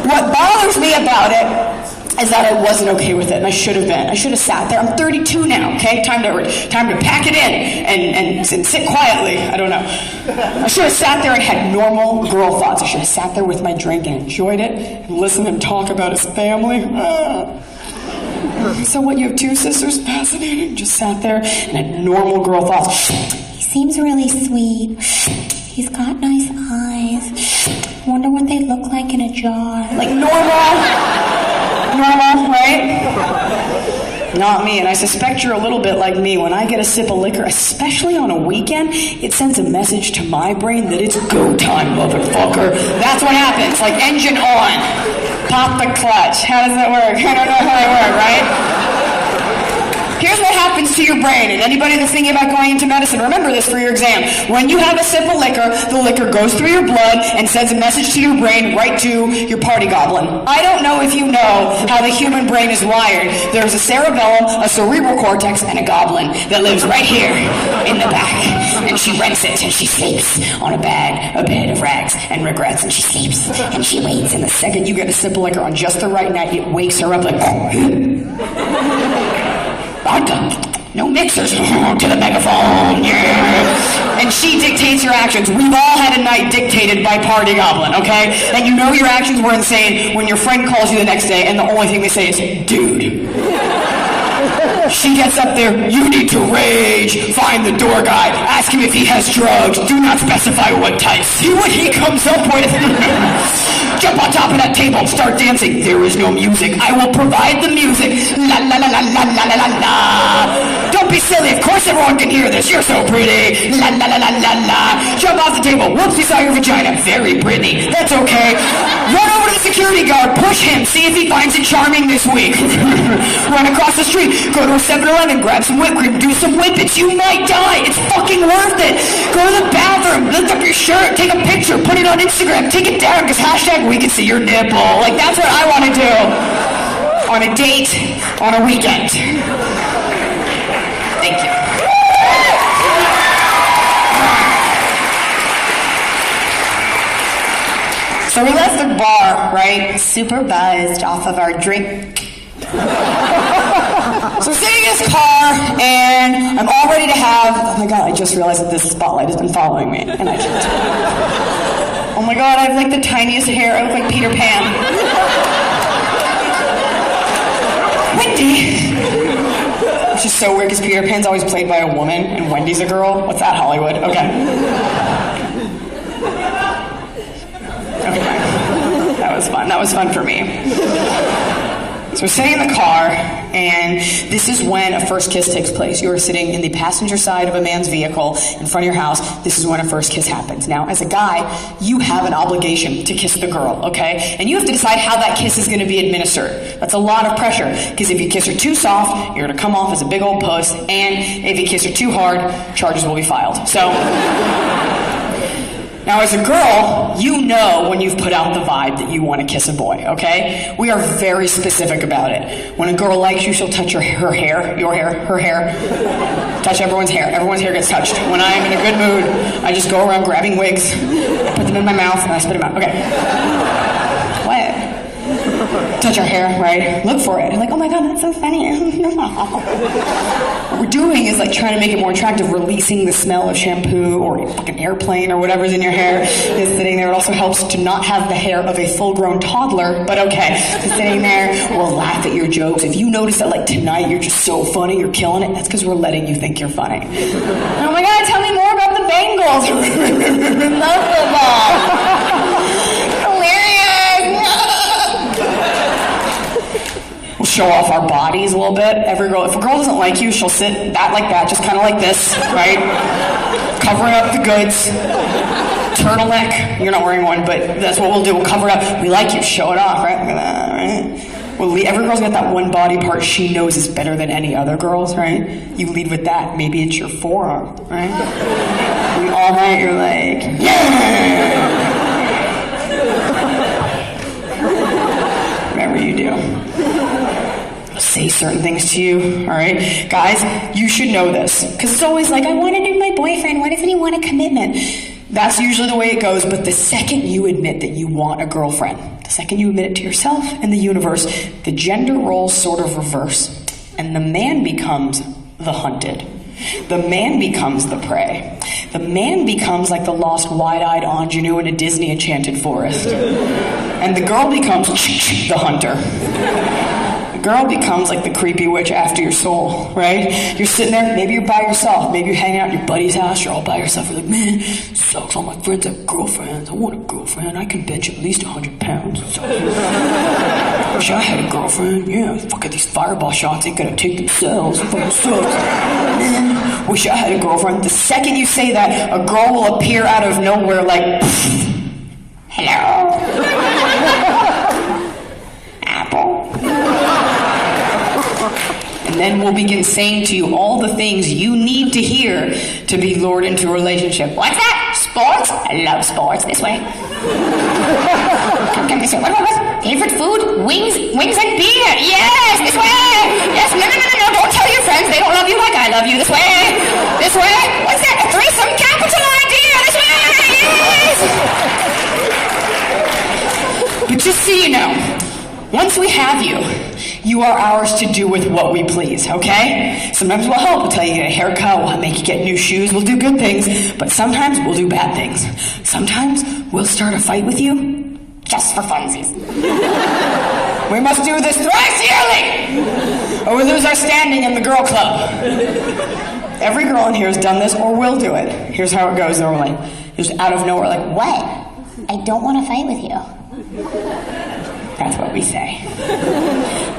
What bothers me about it is that I wasn't okay with it, and I should have been. I should have sat there. I'm 32 now, okay? Time to pack it in and sit quietly. I don't know. I should have sat there and had normal girl thoughts. I should have sat there with my drink and enjoyed it and listened to him talk about his family. So what, you have two sisters? Fascinating. Just sat there and had normal girl thoughts. He seems really sweet. He's got nice eyes. Wonder what they look like in a jar. Like normal, right? Not me, and I suspect you're a little bit like me. When I get a sip of liquor, especially on a weekend, it sends a message to my brain that it's go time, motherfucker. That's what happens, like engine on. Pop the clutch. How does that work? I don't know how that works, right? Here's what happens to your brain, and anybody that's thinking about going into medicine, remember this for your exam. When you have a sip of liquor, the liquor goes through your blood and sends a message to your brain right to your party goblin. I don't know if you know how the human brain is wired. There's a cerebellum, a cerebral cortex, and a goblin that lives right here in the back. And she rents it, and she sleeps on a bed of rags and regrets, and she sleeps, and she waits, and the second you get a sip of liquor on just the right night, it wakes her up like... No mixers to the megaphone, yeah. And she dictates your actions. We've all had a night dictated by Party Goblin, okay? And you know your actions were insane when your friend calls you the next day and the only thing they say is, dude. She gets up there, you need to rage, find the door guy, ask him if he has drugs, do not specify what type, see what he comes up with. Jump on top of that table, start dancing, there is no music, I will provide the music, la la la la la la la la la. Don't be silly, of course everyone can hear this, you're so pretty, la la la la la la. Jump off the table, whoops, you saw your vagina, very Britney, that's okay. Run over to the security guard, push him, see if he finds it charming this week. Run across the street, go to a 7-Eleven, grab some whipped cream, do some whippets. You might die. It's fucking worth it. Go to the bathroom, lift up your shirt, take a picture, put it on Instagram, take it down, because hashtag we can see your nipple. Like, that's what I want to do on a date, on a weekend. Thank you. So we left the bar, right? Super buzzed off of our drink. So we're sitting in his car, and I'm all ready to have... Oh my god, I just realized that this spotlight has been following me. And I just... Oh my god, I have like the tiniest hair. I look like Peter Pan. Wendy! Which is so weird, because Peter Pan's always played by a woman, and Wendy's a girl. What's that, Hollywood? Okay. Okay, that was fun. That was fun for me. So we're sitting in the car, and this is when a first kiss takes place. You are sitting in the passenger side of a man's vehicle in front of your house. This is when a first kiss happens. Now, as a guy, you have an obligation to kiss the girl, okay? And you have to decide how that kiss is going to be administered. That's a lot of pressure, because if you kiss her too soft, you're going to come off as a big old puss, and if you kiss her too hard, charges will be filed. So... Now, as a girl, you know when you've put out the vibe that you want to kiss a boy, okay? We are very specific about it. When a girl likes you, she'll touch her hair, your hair, her hair. Touch everyone's hair. Everyone's hair gets touched. When I am in a good mood, I just go around grabbing wigs, put them in my mouth, and I spit them out. Okay. What? Touch her hair, right? Look for it. And like, oh my God, that's so funny. What we're doing is like trying to make it more attractive, releasing the smell of shampoo or fucking airplane or whatever's in your hair is sitting there. It also helps to not have the hair of a full-grown toddler, but okay. So sitting there, we'll laugh at your jokes. If you notice that like tonight you're just so funny, you're killing it, that's because we're letting you think you're funny. Oh my God, tell me more about the Bengals. Love football. Hilarious. We'll show off our bodies a little bit. Every girl, if a girl doesn't like you, she'll sit like that, just kind of like this, right? Covering up the goods. Turtleneck. You're not wearing one, but that's what we'll do. We'll cover it up. We like you. Show it off, right? Look at that, right? Every girl's got that one body part she knows is better than any other girl's, right? You lead with that. Maybe it's your forearm, right? And all night you're like, yeah! Whatever you do. Say certain things to you, all right? Guys, you should know this. Because it's always like, I want to do my boyfriend. Why doesn't he want a commitment? That's usually the way it goes. But the second you admit that you want a girlfriend, the second you admit it to yourself and the universe, the gender roles sort of reverse. And the man becomes the hunted. The man becomes the prey. The man becomes like the lost wide-eyed ingenue in a Disney enchanted forest. And the girl becomes the hunter. Girl becomes like the creepy witch after your soul, right? You're sitting there, maybe you're by yourself, maybe you're hanging out at your buddy's house, you're all by yourself, you're like, man, sucks, all my friends have girlfriends, I want a girlfriend, I can bench at least 100 pounds. Wish I had a girlfriend, yeah, fuck it, these fireball shots ain't gonna take themselves, it fucking sucks. Man, wish I had a girlfriend. The second you say that, a girl will appear out of nowhere like, hello? Apple? And then we'll begin saying to you all the things you need to hear to be lured into a relationship. What's that? Sports? I love sports. This way. Come this way. What? Favorite food? Wings and beer. Yes, this way. Yes, no. Don't tell your friends. They don't love you like I love you. This way. This way. What's that? A threesome capital idea. This way. Yes. But just so you know, once we have you, you are ours to do with what we please, okay? Sometimes we'll help. We'll tell you to get a haircut. We'll make you get new shoes. We'll do good things. But sometimes we'll do bad things. Sometimes we'll start a fight with you just for funsies. We must do this thrice yearly, or we lose our standing in the girl club. Every girl in here has done this or will do it. Here's how it goes normally. Just out of nowhere, like, what? I don't want to fight with you. That's what we say.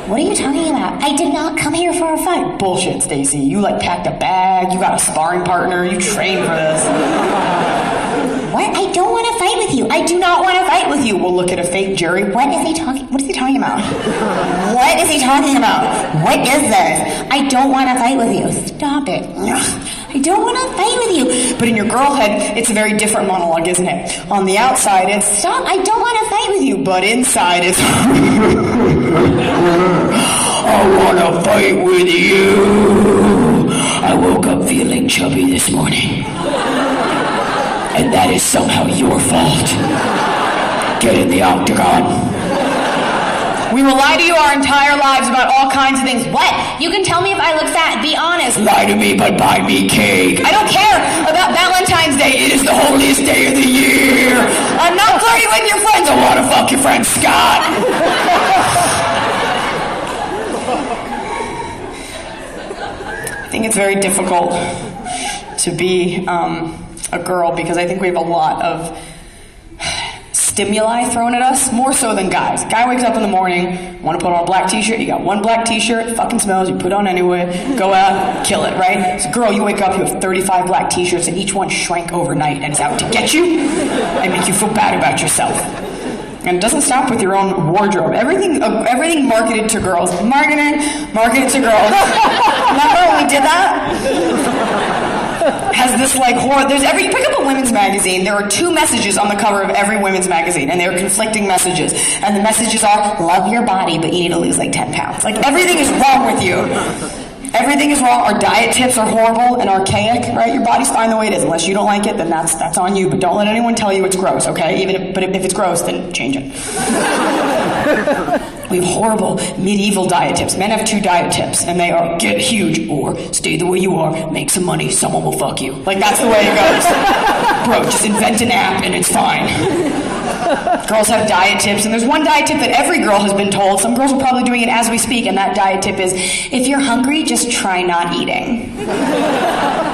What are you talking about? I did not come here for a fight. Bullshit, Stacy. You like packed a bag, you got a sparring partner, you trained for this. What? I don't want to fight with you. I do not want to fight with you. We'll look at a fake jury. What is he talking about? What is he talking about? What is this? I don't want to fight with you. Stop it. I don't want to fight with you. But in your girl head, it's a very different monologue, isn't it? On the outside, it's, stop, I don't want to fight with you. But inside, it's, I want to fight with you. I woke up feeling chubby this morning. And that is somehow your fault. Get in the octagon. We will lie to you our entire lives about all kinds of things. What? You can tell me if I look fat. Be honest. Lie to me, but buy me cake. I don't care about Valentine's Day. It is the holiest day of the year. I'm not flirting with your friends. I want to fuck your friend Scott. I think it's very difficult to be a girl because I think we have a lot of stimuli thrown at us, more so than guys. Guy wakes up in the morning, want to put on a black t-shirt, you got one black t-shirt, it fucking smells, you put it on anyway, go out, kill it, right? So girl, you wake up, you have 35 black t-shirts and each one shrank overnight and it's out to get you and make you feel bad about yourself. And it doesn't stop with your own wardrobe. Everything marketed to girls. Marketed to girls. Remember when we did that? has this like horror. There's you pick up a women's magazine. There are 2 messages on the cover of every women's magazine, and they're conflicting messages. And the messages are: love your body, but you need to lose like 10 pounds. Like everything is wrong with you. Everything is wrong. Our diet tips are horrible and archaic, right? Your body's fine the way it is. Unless you don't like it, then that's on you. But don't let anyone tell you it's gross, okay? But if it's gross, then change it. We have horrible medieval diet tips. Men have 2 diet tips, and they are: get huge or stay the way you are, make some money, someone will fuck you. Like, that's the way it goes. Bro, just invent an app and it's fine. Girls have diet tips, and there's one diet tip that every girl has been told. Some girls are probably doing it as we speak, and that diet tip is: if you're hungry, just try not eating.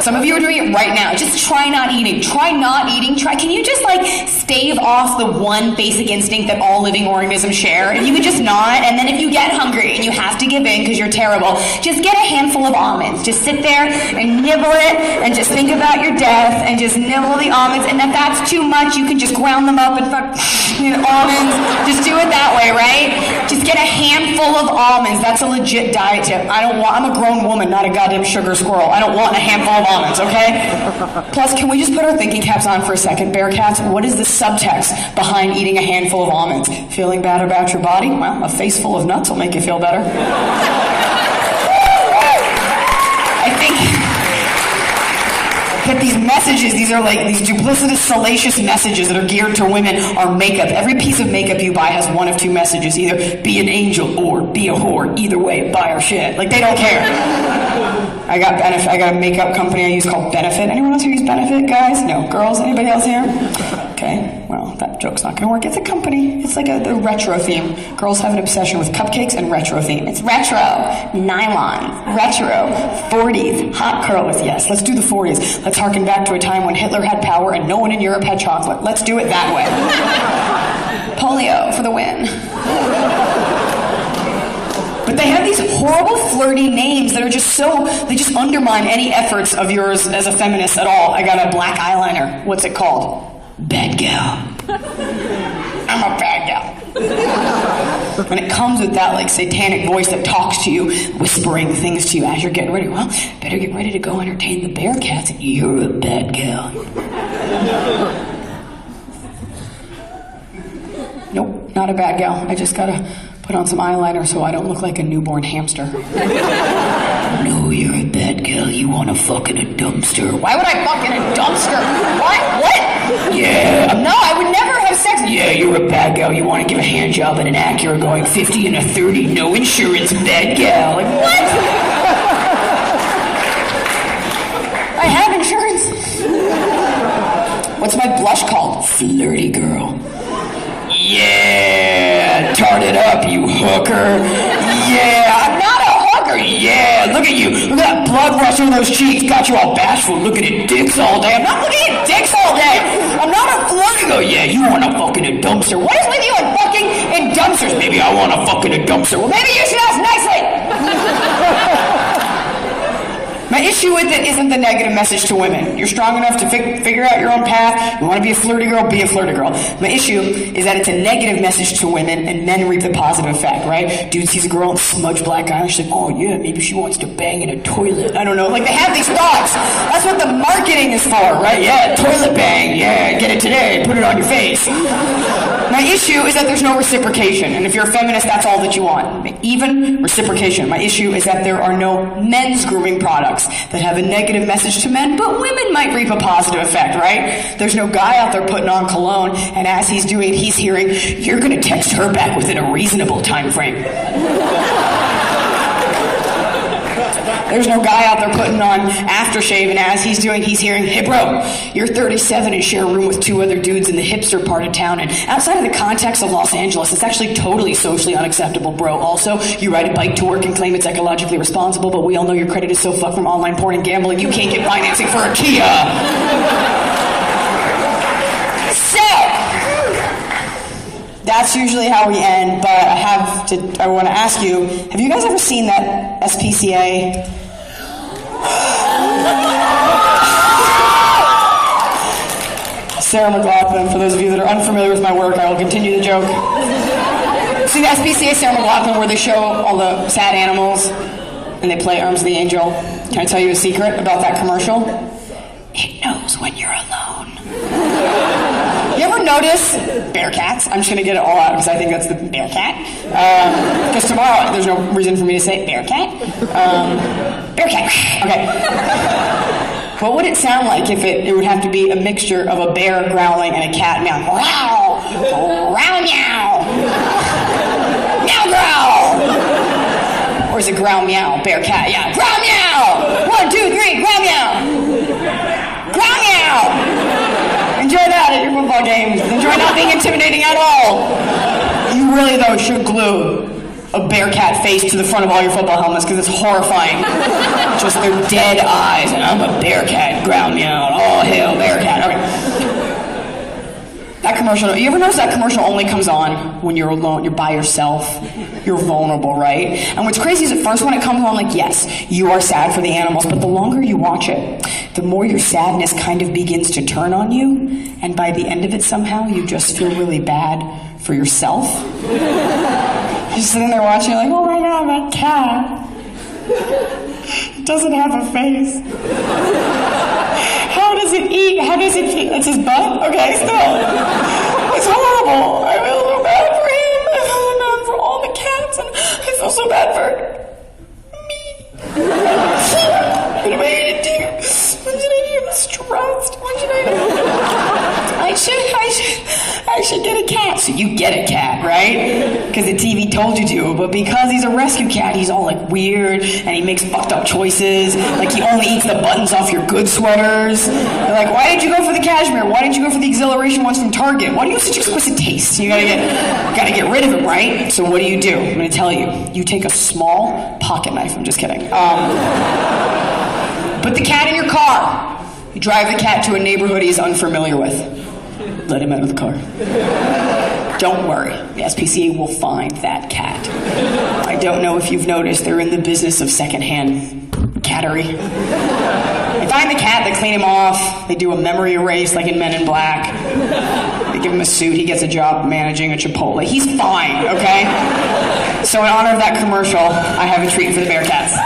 Some of you are doing it right now. Just try not eating. Try not eating. Can you just like stave off the one basic instinct that all living organisms share? And you could just not, and then if you get hungry and you have to give in because you're terrible, just get a handful of almonds. Just sit there and nibble it, and just think about your death, and just nibble the almonds, and if that's too much, you can just ground them up and almonds. Just do it that way, right? Just get a handful of almonds. That's a legit diet tip. I'm a grown woman, not a goddamn sugar squirrel. I don't want a handful of almonds, okay? Plus, can we just put our thinking caps on for a second, Bearcats? What is the subtext behind eating a handful of almonds? Feeling bad about your body? Well, a face full of nuts will make you feel better. I think that these messages, these are like these duplicitous, salacious messages that are geared to women are makeup. Every piece of makeup you buy has one of 2 messages: either be an angel or be a whore. Either way, buy our shit. Like, they don't care. I got a makeup company I use called Benefit. Anyone else here use Benefit, guys? No. Girls? Anybody else here? Okay, well, that joke's not gonna work. It's a company. It's like the retro theme. Girls have an obsession with cupcakes and retro theme. It's retro, nylon, retro, 40s, hot curls. Yes, let's do the 40s. Let's harken back to a time when Hitler had power and no one in Europe had chocolate. Let's do it that way. Polio for the win. But they have these horrible, flirty names that are just they just undermine any efforts of yours as a feminist at all. I got a black eyeliner. What's it called? Bad gal. I'm a bad gal. And it comes with that, like, satanic voice that talks to you, whispering things to you as you're getting ready. Well, better get ready to go entertain the Bearcats. You're a bad gal. Nope, not a bad gal. I just gotta put on some eyeliner so I don't look like a newborn hamster. No, you're a bad girl. You want to fuck in a dumpster. Why would I fuck in a dumpster? What? Yeah. No, I would never have sex. Yeah, you're a bad girl. You want to give a hand job at an Acura going 50 and a 30. No insurance, bad gal. Like, what? I have insurance. What's my blush called? Flirty girl. Yeah, tart it up, you hooker. Yeah, I'm not a hooker. Yeah, look at you. Look at that blood rush on those cheeks. Got you all bashful looking at dicks all day. I'm not looking at dicks all day. I'm not a flirty girl. Yeah, you want to fuck in a dumpster. What is with you and fucking in dumpsters? Maybe I want to fuck in a dumpster. Well, maybe you should ask nicely. My issue with it isn't the negative message to women. You're strong enough to figure out your own path. You want to be a flirty girl, be a flirty girl. My issue is that it's a negative message to women and men reap the positive effect, right? Dude sees a girl and smudge black eye and she's like, oh yeah, maybe she wants to bang in a toilet. I don't know. Like, they have these thoughts. That's what the marketing is for, right? Yeah, toilet bang. Yeah, get it today. Put it on your face. My issue is that there's no reciprocation. And if you're a feminist, that's all that you want. Even reciprocation. My issue is that there are no men's grooming products that have a negative message to men, but women might reap a positive effect, right? There's no guy out there putting on cologne, and as he's doing it, he's hearing, you're going to text her back within a reasonable time frame. There's no guy out there putting on aftershave, and as he's doing, he's hearing, hey bro, you're 37 and share a room with 2 other dudes in the hipster part of town, and outside of the context of Los Angeles, it's actually totally socially unacceptable, bro. Also, you ride a bike to work and claim it's ecologically responsible, but we all know your credit is so fucked from online porn and gambling, you can't get financing for a Kia. That's usually how we end, but I want to ask you, have you guys ever seen that SPCA? Sarah McLachlan, for those of you that are unfamiliar with my work, I will continue the joke. See the SPCA Sarah McLachlan where they show all the sad animals and they play Arms of the Angel? Can I tell you a secret about that commercial? it knows when you're alone. You ever notice Bearcats? I'm just gonna get it all out because I think that's the Bearcat. Because tomorrow there's no reason for me to say Bearcat. Bearcat. Okay. What would it sound like if it would have to be a mixture of a bear growling and a cat meowing? Growl! Growl meow! Meow growl! Or is it growl meow? Bear cat, yeah. Growl meow! 1, 2, 3, growl meow! Growl meow! Enjoy that at your football games. Enjoy not being intimidating at all. You really, though, should glue a Bearcat face to the front of all your football helmets because it's horrifying. Just their dead eyes, and I'm a Bearcat, growl meow, all hail Bearcat. Okay. That commercial, you ever notice that commercial only comes on when you're alone, you're by yourself, you're vulnerable, right? And what's crazy is at first when it comes on, like, yes, you are sad for the animals, but the longer you watch it, the more your sadness kind of begins to turn on you, and by the end of it somehow, you just feel really bad for yourself. You're sitting there watching, like, oh my God, that cat doesn't have a face. How does it eat? How does it eat? That's his butt? Okay, still. It's horrible. I feel so bad for him. I feel so bad for all the cats, and I feel so bad for me. What am I going to do? What should I do? I'm stressed. What should I do? I should get a cat. So you get a cat, right? Because the TV told you to. But because he's a rescue cat, he's all like weird and he makes fucked up choices. Like he only eats the buttons off your good sweaters. You're like, why did you go for the cashmere? Why didn't you go for the exhilaration ones from Target? Why do you have such exquisite taste? You gotta get rid of him, right? So what do? I'm gonna tell you. You take a small pocket knife. I'm just kidding. Put the cat in your car. You drive the cat to a neighborhood he's unfamiliar with. Let him out of the car. Don't worry, the SPCA will find that cat. I don't know if you've noticed, they're in the business of secondhand cattery. They find the cat, they clean him off, they do a memory erase like in Men in Black. They give him a suit, he gets a job managing a Chipotle. He's fine, okay? So in honor of that commercial, I have a treat for the Bearcats.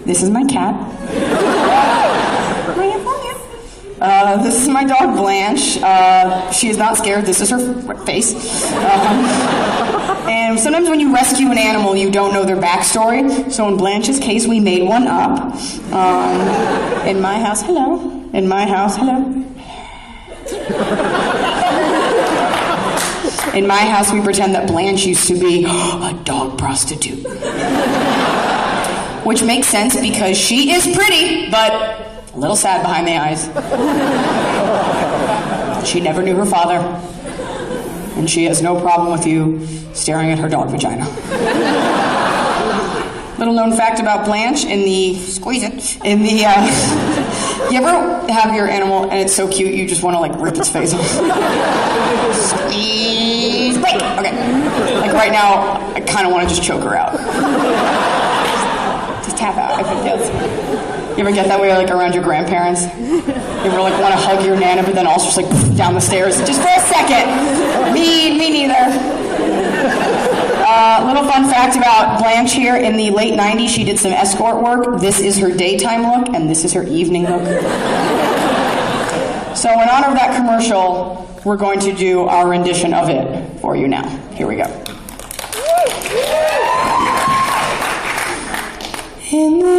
This is my cat. This is my dog Blanche. She is not scared. This is her face. And sometimes when you rescue an animal, you don't know their backstory. So in Blanche's case, we made one up. In my house, hello. In my house, hello. In my house, we pretend that Blanche used to be a dog prostitute. Which makes sense because she is pretty, but a little sad behind the eyes. She never knew her father, and she has no problem with you staring at her dog vagina. Little known fact about Blanche you ever have your animal and it's so cute you just want to like rip its face off? Squeeze, break. Okay. Like right now, I kind of want to just choke her out. Tap out. I think that's. You ever get that way, like around your grandparents? You ever like want to hug your nana, but then also just like down the stairs, just for a second. Me neither. Little fun fact about Blanche here: in the late '90s, she did some escort work. This is her daytime look, and this is her evening look. So, in honor of that commercial, we're going to do our rendition of it for you now. Here we go. In the